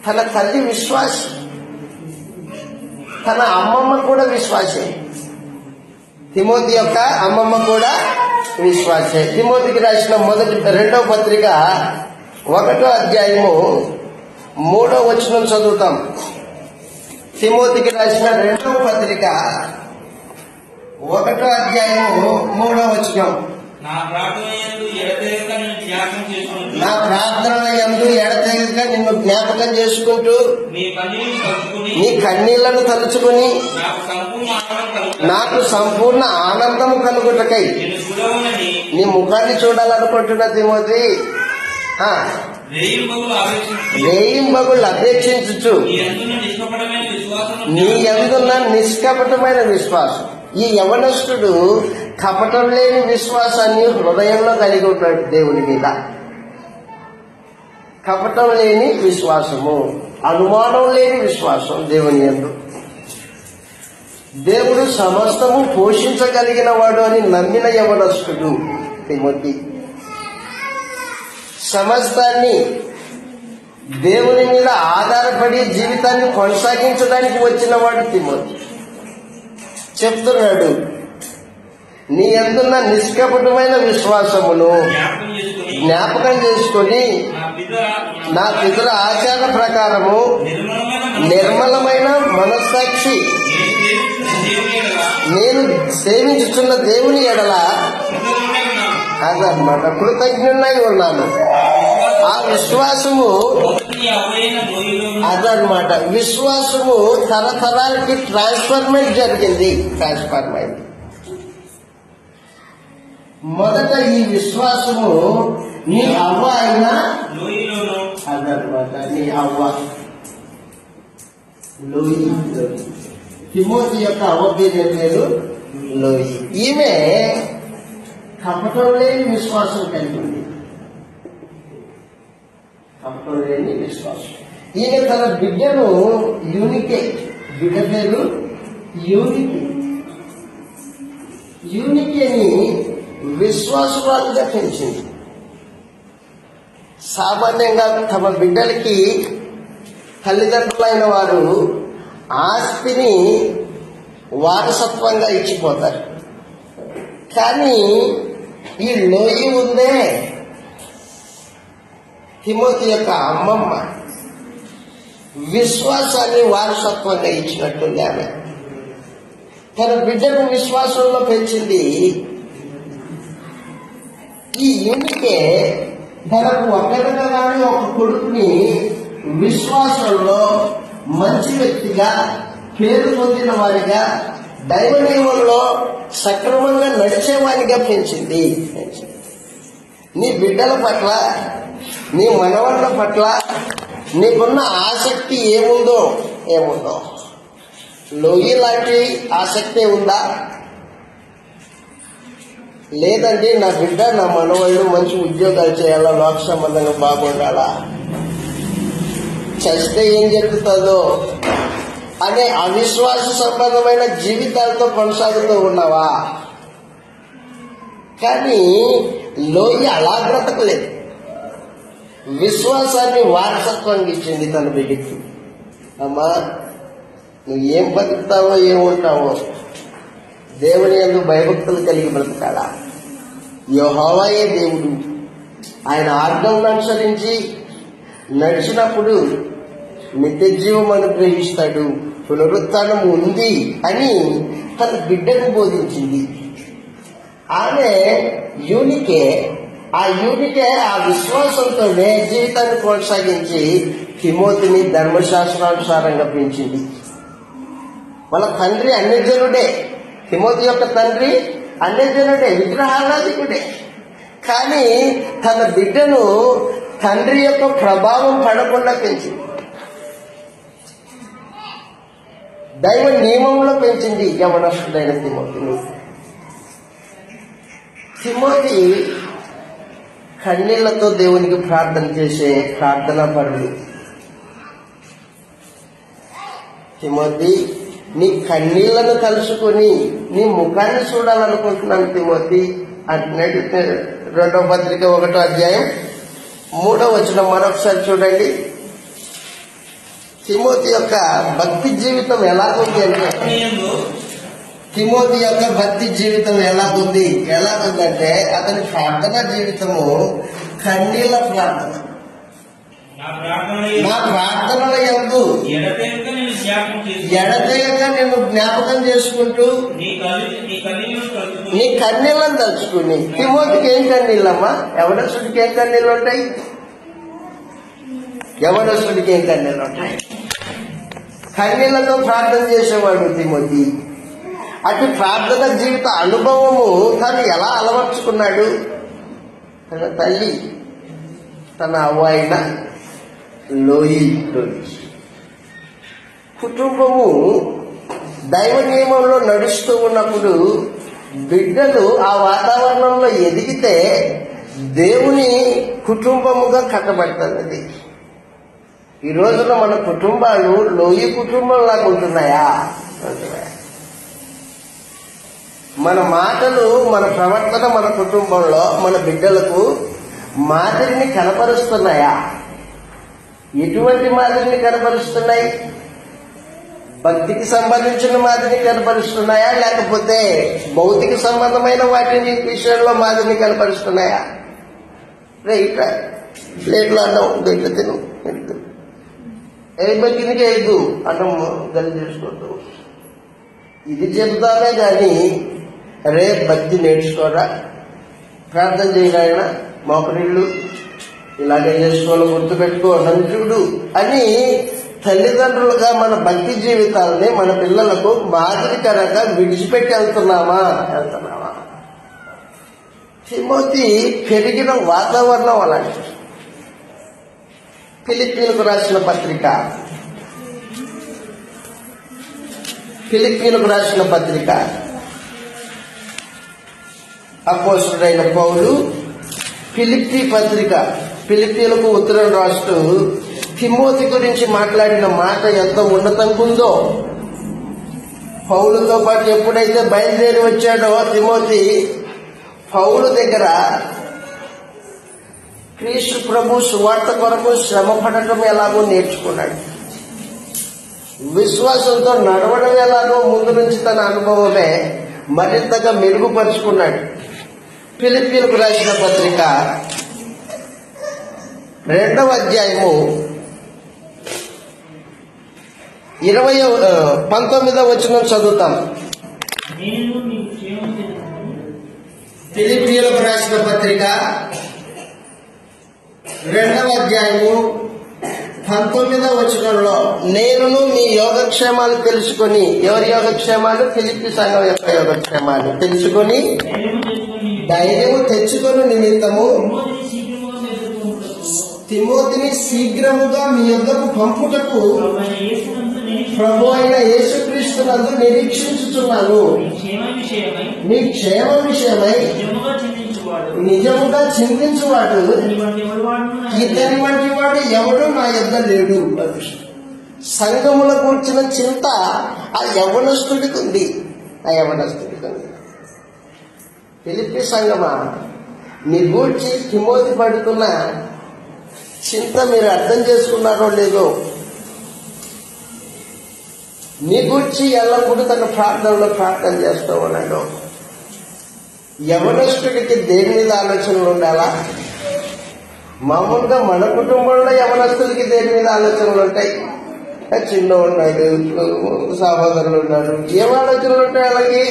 తన తల్లి విశ్వాసి, తన అమ్మమ్మ కూడా విశ్వాసే. తిమోతి యొక్క అమ్మమ్మ కూడా విశ్వాసే. తిమోతికి రాసిన రెండవ పత్రిక 1వ అధ్యాయము 3వ వచనం చదువుతాం. తిమోతికి రాసిన రెండవ పత్రిక 1వ అధ్యాయము 3వ వచనం. నా ప్రార్థన యందు ఎడతెగక నిన్ను జ్ఞాపకం చేసుకుంటూ నీ కన్నీళ్లను తలుచుకుని నాకు సంపూర్ణ ఆనందము కలుగుటకై నీ ముఖాన్ని చూడాలనుకుంటున్నా తిమోతి. రేయింబగుళ్ళు అపేక్షించు నీ యందున్న నిష్కపటమైన విశ్వాసం. ఈ యవనస్తుడు కపటం లేని విశ్వాసాన్ని హృదయంలో కలిగి ఉంటాడు దేవుని మీద. కపటం లేని విశ్వాసము, అనుమానం లేని విశ్వాసం దేవుని యందు. దేవుడు సమస్తము పోషించగలిగిన వాడు అని నమ్మిన యవనస్తుడు తిమోతి. సమస్తాన్ని దేవుని మీద ఆధారపడి జీవితాన్ని కొనసాగించడానికి వచ్చిన వాడు తిమోతి. చెప్తున్నాడు, నీ యందున్న నిష్కపటమైన విశ్వాసమును జ్ఞాపకం చేసుకొని నా పితరుల ఆచార ప్రకారము నిర్మలమైన మనస్సాక్షి నేను సేవించుతున్న దేవుని ఎడల అదనమాట కృతజ్ఞునై ఉన్నాను. ఆ విశ్వాసము అదనమాట విశ్వాసము తరతరాలకి ట్రాన్స్ఫర్మెంట్ జరిగింది. ట్రాన్స్ఫర్మ్ అయింది. మొదట ఈ విశ్వాసము నీ అవ్వ అయినా అదనమాట నీ అవ్వ లోయి. తిమోతి యొక్క అవ్వ పేరు లోయి. ఈమె కపటం లేని విశ్వాసం కలిగి ఉంది. కపటం లేని విశ్వాసం. ఈమె తన బిడ్డను యూనికే, బిడ్డ పేరు యూనికేని విశ్వాసురాలుగా పెంచింది. సామాన్యంగా తమ బిడ్డలకి తల్లిదండ్రులైన వారు ఆస్తిని వారసత్వంగా ఇచ్చిపోతారు. కానీ ఈ లోయి ఉందే, తిమోతి యొక్క అమ్మమ్మ విశ్వాసాన్ని వారసత్వంగా ఇచ్చినట్టుంది. ఆమె తన బిడ్డను విశ్వాసంలో పెంచింది. ఈ యూనికే తనకు ఒక్కడిగా కానీ ఒక కొడుకుని విశ్వాసంలో మంచి వ్యక్తిగా, పేరు పొందిన వారిగా, దైవ నియమంలో సక్రమంగా నడిచేవానిగా పెంచింది. నీ బిడ్డల పట్ల, నీ మనవళ్ళ పట్ల నీకున్న ఆసక్తి ఏముందో లోయి లాంటి ఆసక్తి ఉందా? లేదండి నా బిడ్డ, నా మనవాళ్ళు మంచి ఉద్యోగాలు చేయాలా, లోక సంబంధంగా బాగుండాలా, చస్తే ఏం జరుగుతుందో అనే అవిశ్వాస సంబంధమైన జీవితాలతో కొనసాగుతూ ఉన్నావా? కానీ లోయి అలా బ్రతకలేదు. విశ్వాసాన్ని వారసత్వంగా ఇచ్చింది తన బిడ్డకి. అమ్మా, నువ్వు ఏం బతుకుతావో ఏముంటావో దేవుని యందు భయభక్తులు కలిగి బ్రతకాలా. యెహోవాయే దేవుడు. ఆయన ఆజ్ఞలను అనుసరించి నడిచినప్పుడు నిత్య జీవం అనుగ్రహిస్తాడు, పునరుత్థానం ఉంది అని తన బిడ్డకు బోధించింది. ఆమె యూనికే ఆ విశ్వాసంతోనే జీవితాన్ని కొనసాగించి తిమోతిని ధర్మశాస్త్రానుసారంగా పెంచింది. వాళ్ళ తండ్రి అన్యజనుడే, తిమోతి యొక్క తండ్రి అన్యజనుడే, విగ్రహారాధికుడే. కానీ తన బిడ్డను తండ్రి యొక్క ప్రభావం పడకుండా పెంచింది. దైవ నియమంలో పెంచింది యవనస్తుడైన తిమోతిని. తిమోతి కన్నీళ్లతో దేవునికి ప్రార్థన చేసే ప్రార్థనా పరుడు. తిమోతి, నీ కన్నీళ్లను కలుసుకొని నీ ముఖాన్ని చూడాలనుకుంటున్నాను తిమోతి అంటున్నాడు. 2వ పత్రిక 1వ అధ్యాయం 3వ వచనం మరొకసారి చూడండి. తిమోతి యొక్క భక్తి జీవితం ఎలాగుంది అంటే, తిమోతి యొక్క భక్తి జీవితం ఎలాగుందంటే అతని ప్రార్థన జీవితము కన్నీళ్ల ప్రార్థన. నా ప్రార్థనల యందు ఎడతెగక నేను జ్ఞాపకం చేసుకుంటూ నీ కన్నీళ్ళని తలుచుకుని. తిమోతికి ఏం కన్నీళ్ళమ్మా? యవనస్తుడికి ఏం కన్నీళ్ళు ఉంటాయి? కన్నీళ్లతో ప్రార్థన చేసేవాడు తిమోతి. అటు ప్రార్థన జీవిత అనుభవము తను ఎలా అలవర్చుకున్నాడు? తన తల్లి, తన అవ్వ అయిన లోయి కుటుంబము దైవ నియమంలో నడుస్తూ ఉన్నప్పుడు బిడ్డలు ఆ వాతావరణంలో ఎదిగితే దేవుని కుటుంబముగా కట్టబడుతున్నది. ఈ రోజున మన కుటుంబాలు లోయి కుటుంబంలాగా ఉంటున్నాయా? మన మాటలు, మన ప్రవర్తన మన కుటుంబంలో మన బిడ్డలకు మాదిరిని కనపరుస్తున్నాయా? ఎటువంటి మాదిరిని కనపరుస్తున్నాయి? భక్తికి సంబంధించిన మాదిరిని కనపరుస్తున్నాయా, లేకపోతే భౌతిక సంబంధమైన వాటిని విషయంలో మాదిరిని కనపరుస్తున్నాయా? రైట్, ప్లేట్లో అన్నం దీంట్లో తిను, ఏ భక్తినికి వేయద్దు, అన్నం గలి చేసుకోవద్దు. ఇది చెబుతానే కానీ రే భక్తి నేర్చుకోరా, ప్రార్థన చేయడాయన మోకరిళ్ళు ఇలాగే చేసుకోవాలి, గుర్తుపెట్టుకో, నన్ను చూడు అని తల్లిదండ్రులుగా మన భక్తి జీవితాలని మన పిల్లలకు మాదిరికరంగా విడిచిపెట్టి వెళ్తున్నామా? తిమోతి పెరిగిన వాతావరణం అలాంటి. ఫిలిప్పీలకు రాసిన పత్రిక అపోస్తలుడైన పౌలు ఫిలిప్పీలకు ఉత్తరం రాస్తూ తిమోతి గురించి మాట్లాడిన మాట ఎంత ఉన్నతంగా ఉందో. పౌలుతో పాటు ఎప్పుడైతే బయలుదేరి వచ్చాడో తిమోతి, పౌలు దగ్గర క్రీస్తు ప్రభు సువార్త కొరకు శ్రమ పడటం ఎలాగో నేర్చుకున్నాడు. విశ్వాసంతో నడవడం ఎలాగో ముందు నుంచి తన అనుభవమే మరింతగా మెరుగుపరుచుకున్నాడు. ఫిలిప్పీలకు రాసిన పత్రిక 2వ అధ్యాయము 19వ వచనం చదువుతాం. ఫిలిప్పీలకు రాసిన పత్రిక 2వ అధ్యాయము 19వ వచనంలో, నేనును మీ యోగక్షేమాలు తెలుసుకొని, ఎవరి యోగక్షేమాలు? ఫిలిప్పీ సంఘం యొక్క యోగక్షేమాలు తెలుసుకొని ధైర్యము తెచ్చుకొని నిమిత్తము తిమోతిని శీఘ్రముగా మీ యొద్దకు పంపుటకు ప్రభు అయిన యేసుక్రీస్తునందు నిరీక్షించుచున్నాను. మీ క్షేమ విషయమై నిజముగా చింతించువాడు ఇతని వంటి వాడు ఎవడు నా యొద్ద లేడు. సంఘముల కూర్చిన చింత ఆ యవనస్తుడికి ఉంది. ఫిలిప్పీ సంఘమా, మీ గూర్చి తిమోతి పడుతున్న చింత మీరు అర్థం చేసుకున్నారో లేదో. నీ గూర్చి ఎల్లప్పుడూ తన ప్రార్థనలో ప్రార్థన చేస్తూ ఉన్నాడు. యవనస్తుడికి దేని మీద ఆలోచనలు ఉండాలా? మామూలుగా మన కుటుంబంలో యవనస్తులకి దేని మీద ఆలోచనలు ఉంటాయి? చిన్న ఉన్నాడు, సహోదరులు ఉన్నాడు, ఏం ఆలోచనలు ఉంటాయి వాళ్ళకి?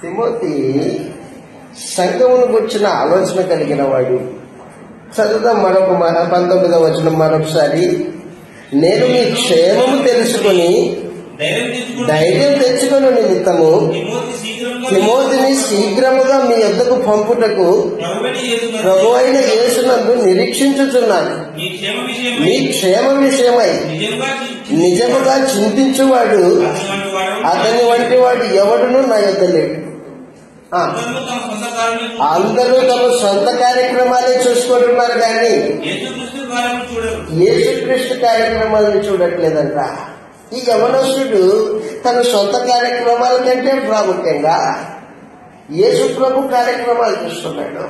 తిమోతి సంఘమును గుర్చిన ఆలోచన కలిగిన వాడు. చదువుదాం 19వ వచనం మరొకసారి. నేను మీ క్షేమము తెలుసుకొని ధైర్యం తెచ్చుకొని నిమిత్తము తిమోతిని శీఘ్రముగా మీ యొద్దకు పంపుటకు ప్రభు అయిన యేసునందు నిరీక్షించుచున్నాను. మీ క్షేమ విషయమై నిజముగా చింతించువాడు అతని వంటి వాడు ఎవడును నా యొద్ద లేడు. అందరూ తమ సొంత కార్యక్రమాలే చూసుకుంటున్నారు కానీ యేసుక్రీస్తు కార్యక్రమాలను చూడట్లేదంట. ఈ యవనస్తుడు తన సొంత కార్యక్రమాల కంటే ప్రాముఖ్యంగా యేసు ప్రభు కార్యక్రమాలు చూస్తున్నాడు.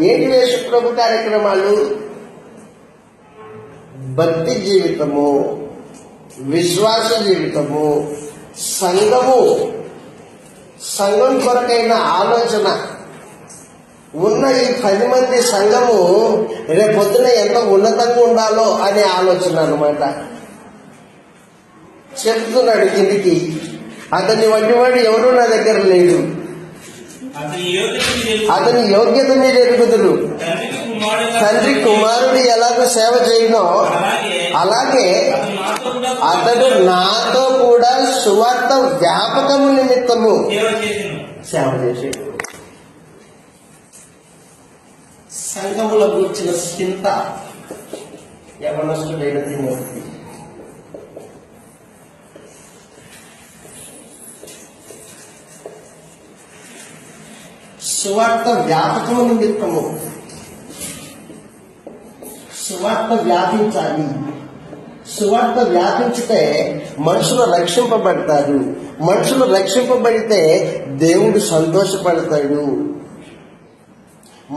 ఏంటి యేసు ప్రభు కార్యక్రమాలు? భక్తి జీవితము, విశ్వాస జీవితము, సంఘం కొరకైన ఆలోచన ఉన్న ఈ 10 మంది సంఘము రేపొద్దున ఎంత ఉన్నతంగా ఉండాలో అనే ఆలోచన అన్నమాట. చెప్తున్నాడు కిందికి, అతని వంటి వాడు ఎవరు నా దగ్గర లేడు. అతని యోగ్యత మీరు ఎరుగుదురు. తండ్రి కుమారుడు ఎలాగో సేవ చేయనో అలాగే అతడు నాతో కూడా సువార్త వ్యాపకము నిమిత్తము సేవ చేసాడు. సంఘముల గురించిన చింత యవనస్తుడైన తిమోతి. సువార్త వ్యాపకము నిమిత్తము, సువార్త వ్యాపించాలి. సువార్త వ్యాపించితే మనుషులు రక్షింపబడతారు. మనుషులు రక్షింపబడితే దేవుడు సంతోషపడతాడు.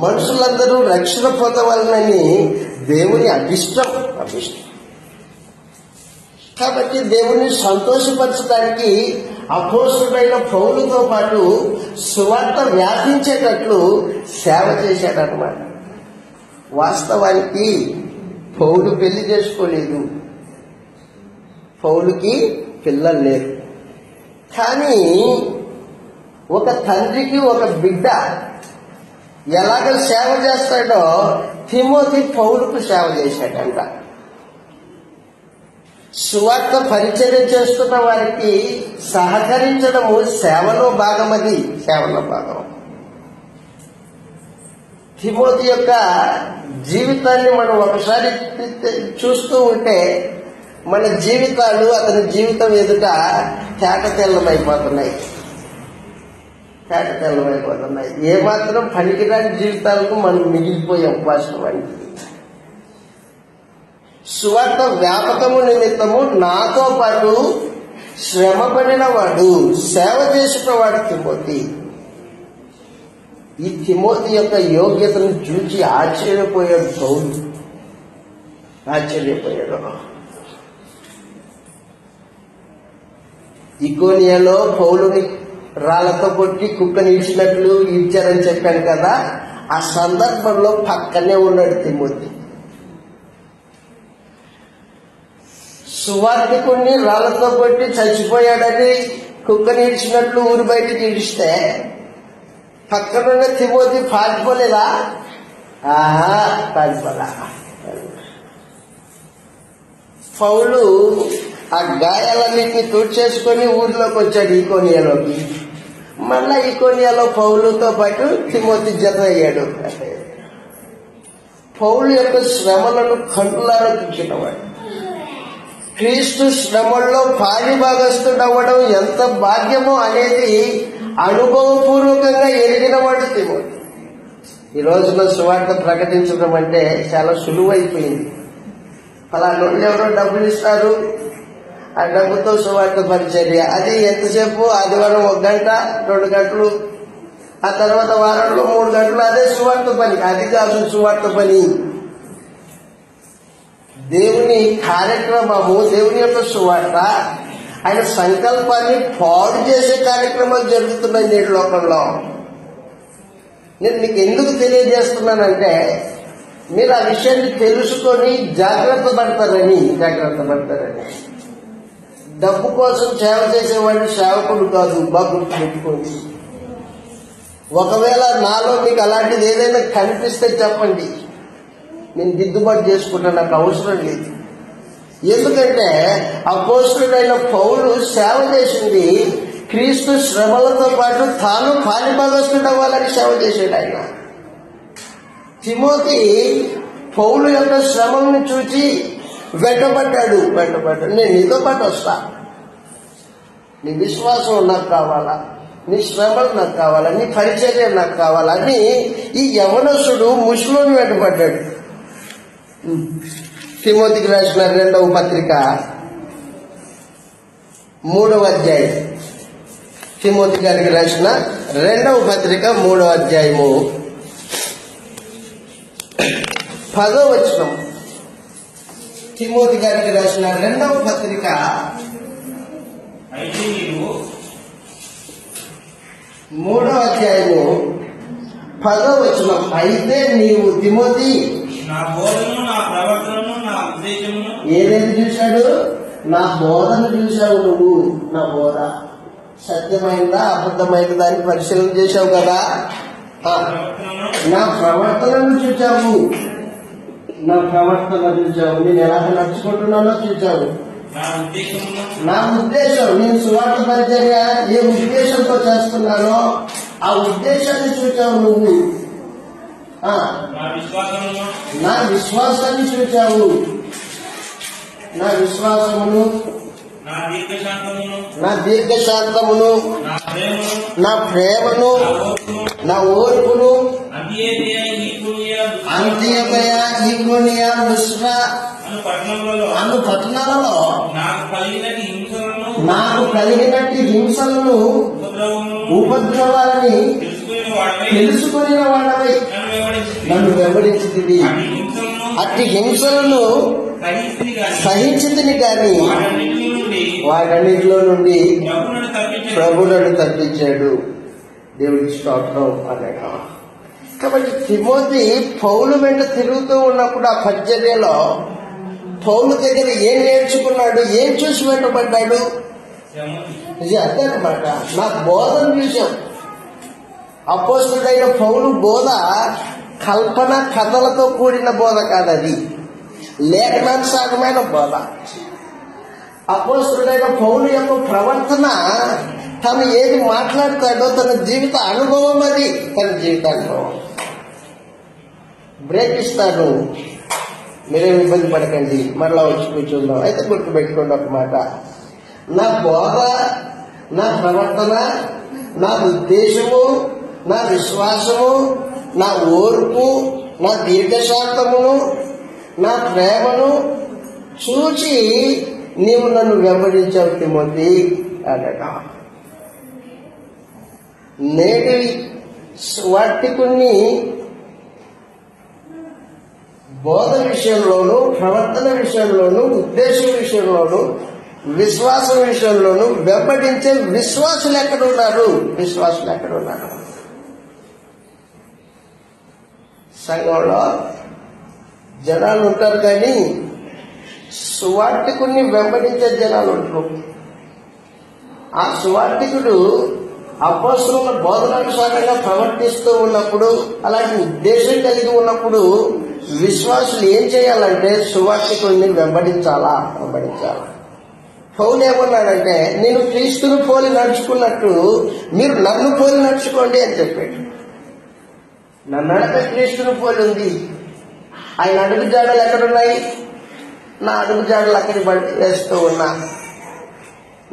మనుషులందరూ రక్షణ పొందవాలని దేవుని అభిష్టం. కాబట్టి దేవుణ్ణి సంతోషపరచడానికి అపోస్తుడైన పౌలుతో పాటు సువార్త వ్యాపించేటట్లు సేవ చేశాడనమాట. వాస్తవానికి పౌలు పెళ్లి చేసుకోలేదు, పౌలుకి పిల్లలు లేరు. కానీ ఒక తండ్రికి ఒక బిడ్డ ఎలాగ సేవ చేస్తాడో తిమోతి పౌలుకు సేవ చేశాడంట. సువార్త పరిచర్య చేస్తున్న వారికి సహకరించడము సేవలో భాగం. అది సేవలో భాగం. తిమోతి యొక్క జీవితాన్ని మనం ఒకసారి చూస్తూ ఉంటే మన జీవితాలు అతని జీవితం ఎదుట తేటతెల్లమైపోతున్నాయి. ఏమాత్రం పనికిరాని జీవితాలకు మనం మిగిలిపోయాం. వాస్తవానికి సువార్త వ్యాపకము నిమిత్తము నాతో పాటు శ్రమపడిన వాడు, సేవ చేసిన వాడు తిమోతి. ఈ తిమోతి యొక్క యోగ్యతను చూచి ఆశ్చర్యపోయాడు పౌలు. ఇకోనియాలో పౌలుని రాళ్లతో కొట్టి కుక్కని ఇచ్చినట్లు ఇచ్చారని చెప్పాను కదా, ఆ సందర్భంలో పక్కనే ఉన్నాడు తిమోతి. సువార్తికుణ్ణి రాళ్లతో కొట్టి చచ్చిపోయాడని కుక్కని ఇచ్చినట్లు ఊరి బయటికి ఇడిస్తే పక్కనున్న తిమోతి పారిపోలేదా? పారిపోలా. పౌలు ఆ గాయాలన్నింటినీ తుడిచేసుకొని ఊరిలోకి వచ్చాడు ఈకోనియాలోకి. మళ్ళా ఈకోనియాలో పౌలుతో పాటు తిమోతి జత అయ్యాడు. పౌలు యొక్క శ్రమలను కంటులారా చూసినవాడు. క్రీస్తు శ్రమల్లో పాలిభాగస్తుడవ్వడం ఎంత భాగ్యమో అనేది అనుభవపూర్వకంగా ఎరిగినవాడు తిమోతి. ఈ రోజున సువార్త ప్రకటించడం అంటే చాలా సులువైపోయింది. ఫలానా ఎవరో డబ్బులు ఇస్తారు, ఆ డబ్బుతో సువార్త పరిచర్య. అది ఎంతసేపు? ఆదివారం 1 గంట 2 గంటలు, ఆ తర్వాత వారంలో 3 గంటలు. అదే సువార్త పని. అది కాదు సువార్త పని. దేవుని కార్యక్రమము, దేవుని యొక్క సువార్త, ఆయన సంకల్పాన్ని పాడు చేసే కార్యక్రమాలు జరుగుతున్నాయి నేటి లోకంలో. నేను మీకు ఎందుకు తెలియజేస్తున్నానంటే మీరు ఆ విషయాన్ని తెలుసుకొని జాగ్రత్త పడతారని. డబ్బు కోసం సేవ చేసేవాడిని సేవకుడు కాదు, బాగా గుర్తుపెట్టుకోండి. ఒకవేళ నాలో మీకు అలాంటిది ఏదైనా కనిపిస్తే చెప్పండి, నేను దిద్దుబాటు చేసుకుంటా, నాకు అవసరం లేదు. ఎందుకంటే అపోస్తుడైన పౌలు సేవ చేసింది క్రీస్తు శ్రమలతో పాటు తాను పాలిభాగస్తుడవ్వాలని సేవ చేశాడు ఆయన. తిమోతి పౌలు యొక్క శ్రమలను చూచి వెంటబడ్డాడు. నేను నీతో పాటు వస్తా, నీ విశ్వాసం నాకు కావాలా, నీ శ్రమలు నాకు కావాలా, నీ పరిచర్య నాకు కావాలా అని ఈ యవనస్తుడు ముసలోని వెంటబడ్డాడు. తిమోతికి రాసిన 2వ పత్రిక 3వ అధ్యాయం. తిమోతి గారికి రాసిన 2వ పత్రిక 3వ అధ్యాయము 10వ వచనం. తిమోతి గారికి రాసిన 2వ పత్రిక 3వ అధ్యాయము 10వ వచనం. అయితే నీవు తిమోతి ఏదైతే చూశాడు? నా బోధను చూశావు నువ్వు. నా బోధ సత్యమైందా అబద్ధమైందా అని పరిశీలన చేశావు కదా. నా ప్రవర్తనను చూచావు, నేను ఎలా నడుచుకుంటున్నానో చూచావు. నా ఉద్దేశం, నేను సువార్త పరిచర్య ఏ ఉద్దేశంతో చేస్తున్నానో ఆ ఉద్దేశాన్ని చూచావు నువ్వు. నా విశ్వాసాన్ని చూచావు. నా విశ్వాసమును, నా దీర్ఘశాంతమును, నా ప్రేమను, నా ఓర్పును, అంత్యోకయ, ఈకోనియ, లుస్ట్రా అను పట్టణాలలో నాకు కలిగినట్టి హింసలను, ఉపద్రవాలని తెలుసుకుని వాడవై నన్ను వెంబడించింది. అట్టి హింసలను సహించితిని కానీ వాటన్నిటిలో నుండి ప్రభు నన్ను తప్పించాడు. దేవుడికి స్తోత్రం అన్నాడు. కాబట్టి తిమోతి పౌలు వెంట తిరుగుతూ ఉన్నప్పుడు ఆ పరిచర్యలో పౌలు దగ్గర ఏం నేర్చుకున్నాడు, ఏం చూసి వెంటబడ్డాడు? ఇది అదే అనమాట. నా బోధను చూసాం. అపోస్తుడైన పౌలు బోధ కల్పన కథలతో కూడిన బోధ కాదది, లేఖనానుసారమైన బోధ. అపోస్తుడైన పౌలు యొక్క ప్రవర్తన, తను ఏది మాట్లాడతాడో తన జీవిత అనుభవం, అది తన జీవిత అనుభవం. బ్రేక్ ఇస్తాను, మీరేం ఇబ్బంది పడకండి, మరలా వచ్చి కూర్చుందాం. అయితే గుర్తుపెట్టుకోండి ఒక మాట, నా బోధ, నా ప్రవర్తన, నా ఉద్దేశము, నా విశ్వాసము, నా ఓర్పు, నా దీర్ఘశాంతమును, నా ప్రేమను చూచి నీవు నన్ను వెంబడించావు తిమోతి అన్నాడు. నేటి వాటికుని బోధ విషయంలోను, ప్రవర్తన విషయంలోను, ఉద్దేశం విషయంలోను, విశ్వాసం విషయంలోను వెంబడించే విశ్వాసులు ఎక్కడున్నారు? విశ్వాసులు ఎక్కడున్నారు? సంఘంలో జనాలు ఉంటారు, కానీ సువార్తికుని వెంబడించే జనాలు ఉంటారు. ఆ సువార్తికుడు అపోస్తలుల బోధనానుసారంగా ప్రవర్తిస్తూ ఉన్నప్పుడు, అలాంటి ఉద్దేశం కలిగి ఉన్నప్పుడు విశ్వాసులు ఏం చేయాలంటే సువార్తికుడిని వెంబడించాలా. పౌలు ఏమన్నాడంటే, నేను క్రీస్తును పోలి నడుచుకున్నట్టు మీరు నన్ను పోలి నడుచుకోండి అని చెప్పాడు. నా నడక క్రీస్తును పోలి ఉంది. ఆయన అడుగు జాడలు ఎక్కడున్నాయి? నా అడుగు జాడలు అక్కడి వేస్తూ ఉన్నా.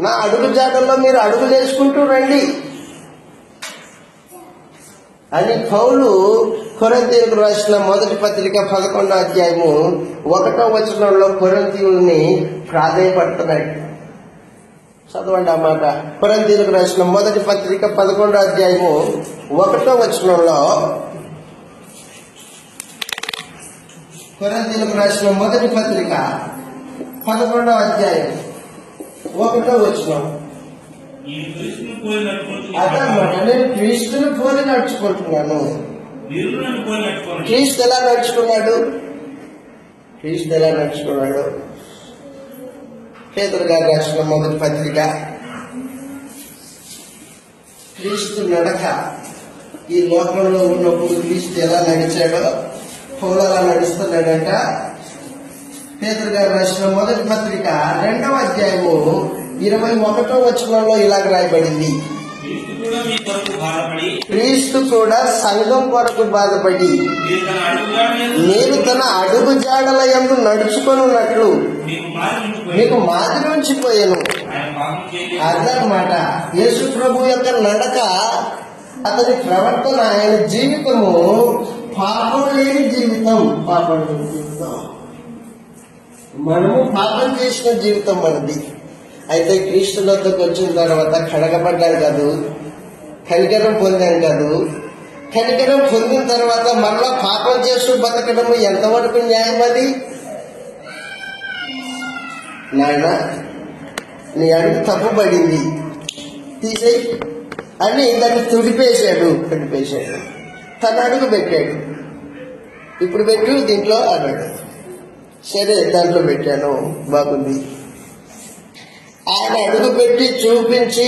నా అడుగు జాడల్లో మీరు అడుగులు వేసుకుంటూ రండి అని పౌలు కొరింథీయులకు రాసిన మొదటి పత్రిక 11వ అధ్యాయము 1వ వచనంలో కొరింథీయుల్ని ప్రాధేయపడుతున్నాడు. చదవండి ఆ మాట. కొరింథీయులకు రాసిన మొదటి పత్రిక 11వ అధ్యాయము 1వ వచనంలో, కొరింథీయులకు రాసిన మొదటి పత్రిక 11వ అధ్యాయం 1వ వచనం. అదనమాట, నేను క్రీస్తును పోలి నడుచుకుంటున్నాను. క్రీస్తు ఎలా నడుచుకున్నాడు? పేతురు గారు రాసిన మొదటి పత్రిక, క్రీస్తు నడక ఈ లోకంలో ఉన్నప్పుడు క్రీస్తు ఎలా నడిచాడో పౌలు అలా నడుస్తున్నాడంట. పేతురు గారు రాసిన మొదటి పత్రిక 2వ అధ్యాయము 21వ వచనంలో ఇలాగ రాయబడింది, క్రీస్తు కూడా సంఘం కొరకు బాధపడి మీరు తన అడుగు జాడల యందు నడుచుకొనున్నట్లు మీకు మాదిరి ఉంచిపోయాను. అదనమాట యేసు ప్రభు యొక్క నడక, అతని ప్రవర్తన, ఆయన జీవితము పాపం లేని జీవితం. మనము పాపం చేసిన జీవితం మనది. అయితే క్రీస్తు వద్దకు వచ్చిన తర్వాత కడగబడ్డాడు కాదు, కనికరం పొందాం కాదు. కనికరం పొందిన తర్వాత మరలా పాపం చేస్తూ బతకడము ఎంతవరకు న్యాయం? అది నాయన నీ అడుగు తప్పుబడింది, తీసేయి అని దాన్ని తుడిపేశాడు. తన అడుగు పెట్టాడు. ఇప్పుడు పెట్టు దీంట్లో అన్నాడు. సరే దాంట్లో పెట్టాను, బాగుంది. ఆయన అడుగు పెట్టి చూపించి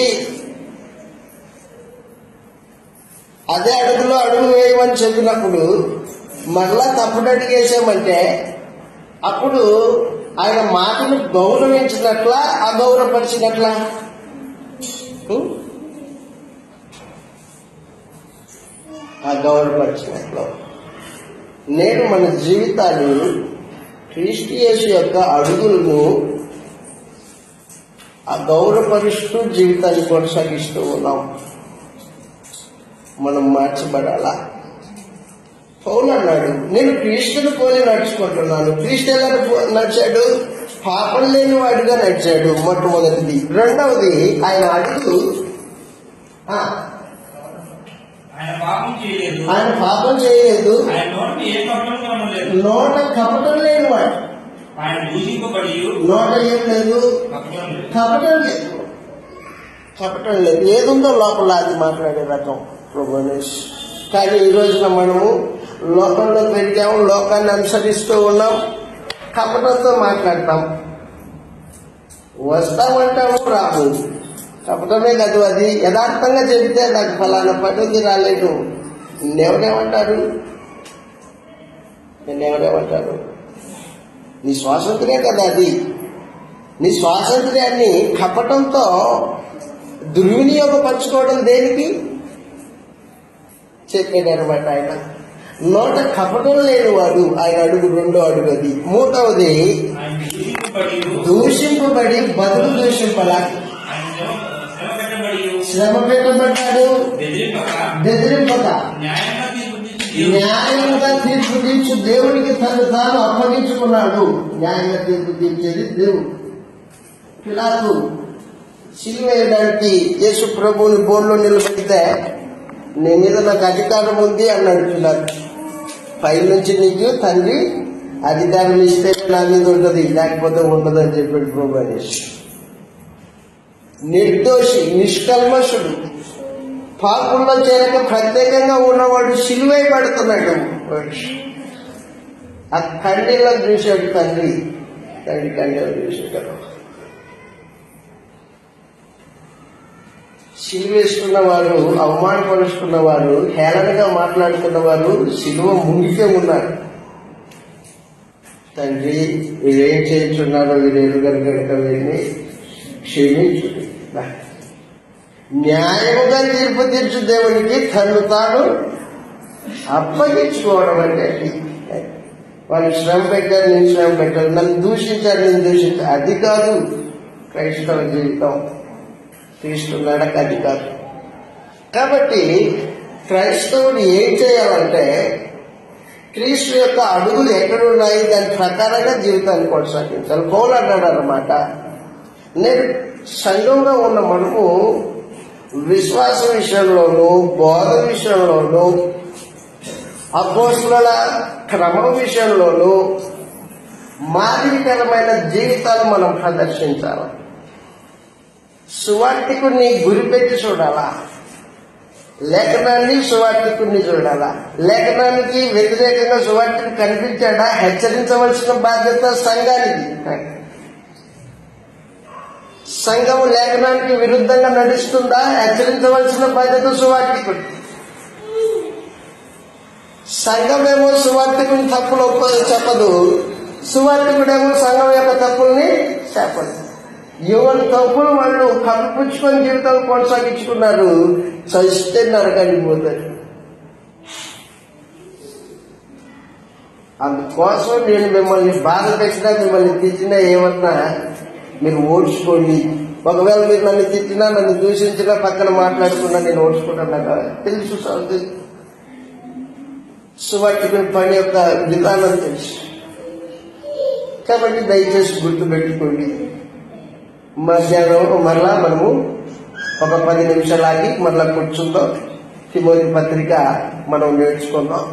అదే అడుగులో అడుగు వేయమని చెప్పినప్పుడు మరలా తప్పుడు అడుగు వేసామంటే అప్పుడు ఆయన మాటను గౌరవించినట్లా అగౌరవపరిచినట్లా? అగౌరవపరిచినట్లు. నేడు మన జీవితాలు క్రీస్తు యేసు యొక్క అడుగులను అగౌరవపరుస్తూ జీవితాన్ని కొనసాగిస్తూ ఉన్నాం. మనం మార్చబడాలా. పౌలు అన్నాడు, నేను క్రీస్తును పోలి నడుచుకుంటున్నాను. క్రీస్తు ఎలా నడిచాడు? పాపం లేని వాడిగా నడిచాడు, మొట్టమొదటిది. రెండవది, ఆయన అడుగు ఆయన పాపం చేయలేదు, నోట కపటం లేని వాడు, నోట ఏం లేదు, కపటం లేదు, కపటం లేదు. ఏదుందో లోపల అది మాట్లాడే రకం ప్రభునేష్. కానీ ఈ రోజున మనము లోకంలో పెరిగాము, లోకాన్ని అనుసరిస్తూ ఉన్నాం, కపటంతో మాట్లాడతాం, వస్తామంటాము, రాము. కపటమే కాదు, అది యథార్థంగా చెబితే నాకు ఫలానా పనుంది రాలేదు, నిన్నెవరేమంటారు, నిన్నెవరేమంటారు? నీ స్వాతంత్ర్యం కదా అది. నీ స్వాతంత్ర్యాన్ని కపటంతో దుర్వినియోగపరచుకోవడం దేనికి చెప్పాడనమాట ఆయన. నోట కపటం లేని వాడు ఆయన అడుగు, రెండో అడుగు అది. మూడవది దూషింపబడి బదులు దూషింపలా, శ్రమ పెట్టబడ్డాడు, బెదిరింపక న్యాయంగా తీర్పు తీర్చు దేవుడికి తను తాను అప్పగించుకున్నాడు. న్యాయంగా తీర్పు తీర్చేది దేవుడు. పిలాతు సిలువ వేయడానికి యేసు ప్రభువుని బోన్లో నిలబెడితే నీ మీద నాకు అధికారం ఉంది అన్నాడు పిలాతు. పై నుంచి నీకు తండ్రి అధికారం ఇస్తే నా మీద ఉంటుంది, లేకపోతే ఉండదు అని చెప్పాడు ప్రభు అనేసి. నిర్దోషి, నిష్కల్మషుడు, పాపుల్లో చేరక ప్రత్యేకంగా ఉన్నవాడు సిలువై పడుతున్నాడు. ఆ కన్నీళ్ళ చూశాడు తండ్రి, కన్నీళ్ళు చూశాడు. సిలువేసుకున్న వారు, అవమానపరుచుకున్న వారు, హేళనగా మాట్లాడుకున్న వారు సిలువ ముంగికే ఉన్నారు. తండ్రి వీరేం చేయించున్నారో వీరేరుగారు కనుక వీరిని క్షమించు. న్యాయముగా తీర్పు తీర్చు దేవునికి తను తాను అప్పగించుకోవడం అంటే వాళ్ళు శ్రమ పెట్టారు, నేను శ్రమ పెట్టారు, నన్ను దూషించారు, నేను దూషించారు, అది కాదు క్రైస్తవ జీవితం. క్రీస్తు నడక అది కాదు. కాబట్టి క్రైస్తవుడు ఏం చేయాలంటే క్రీస్తు యొక్క అడుగులు ఎక్కడున్నాయి దాని ప్రకారంగా జీవితాన్ని కొనసాగించాలి. పౌలు అన్నాడు అన్నమాట, నేను సంఘంలో ఉన్న మనము విశ్వాస విషయంలోనూ, బోధ విషయంలోనూ, అపోస్తలుల క్రమం విషయంలోనూ మాదిరికరమైన జీవితాలు మనం ప్రదర్శించాలి. సువార్తికుడిని గురిపెట్టి చూడాలా, లేఖనాన్ని సువార్తికుడిని చూడాలా. లేఖనానికి వ్యతిరేకంగా సువార్తికుడు కనిపించాడా, హెచ్చరించవలసిన బాధ్యత సంఘానికి. సంఘము లేఖనానికి విరుద్ధంగా నడుస్తుందా, హెచ్చరించవలసిన బాధ్యత సువార్తికుడు. సంఘమేమో సువార్తికుని తప్పులు చెప్పదు, సువార్తికుడేమో సంఘం యొక్క తప్పుల్ని చెప్పదు. ఎవరి తప్పులు వాళ్ళు కప్పిపుచ్చుకొని జీవితాలు కొనసాగించుకున్నారు, చస్తే నరకానికి పోతారు. అందుకోసం నేను మిమ్మల్ని బాధ పెట్టినా, మిమ్మల్ని తిట్టినా, ఏమన్నా మీరు ఓడ్చుకోండి. ఒకవేళ మీరు నన్ను తిట్టినా, నన్ను దూషించినా, పక్కన మాట్లాడుకున్నా నేను ఓడ్చుకుంటాను కదా. తెలుసు సంగతి, సువార్తికుని పని యొక్క విధానం తెలుసు. కాబట్టి దయచేసి గుర్తుపెట్టుకోండి. మధ్యాహ్నం మరలా మనము ఒక 10 నిమిషాలు ఆగి మరలా కూర్చుందాం. తిమోతి పత్రిక మనం నేర్చుకుందాం.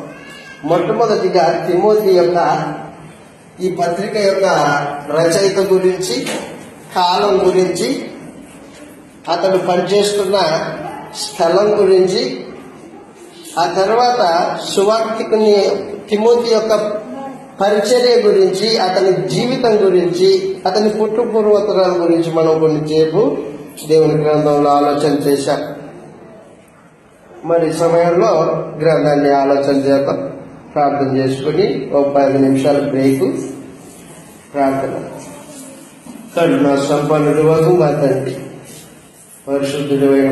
మొట్టమొదటిగా తిమోతి యొక్క ఈ పత్రిక యొక్క రచయిత గురించి, కాలం గురించి, అతడు పనిచేస్తున్న స్థలం గురించి, ఆ తర్వాత సువార్తికుని తిమోతి యొక్క పరిచర్య గురించి, అతని జీవితం గురించి, అతని పుట్టు పూర్వోత్తరాల గురించి మనం కొన్నిసేపు దేవుని గ్రంథంలో ఆలోచన చేశాం. మరి సమయంలో గ్రంథాన్ని ఆలోచన చేద్దాం. ప్రార్థన చేసుకుని ఒక 10 నిమిషాల బ్రేక్. ప్రార్థన. కరుణా సంపన్నుడు వగు మా తండ్రి, పరిశుద్ధుడు అయిన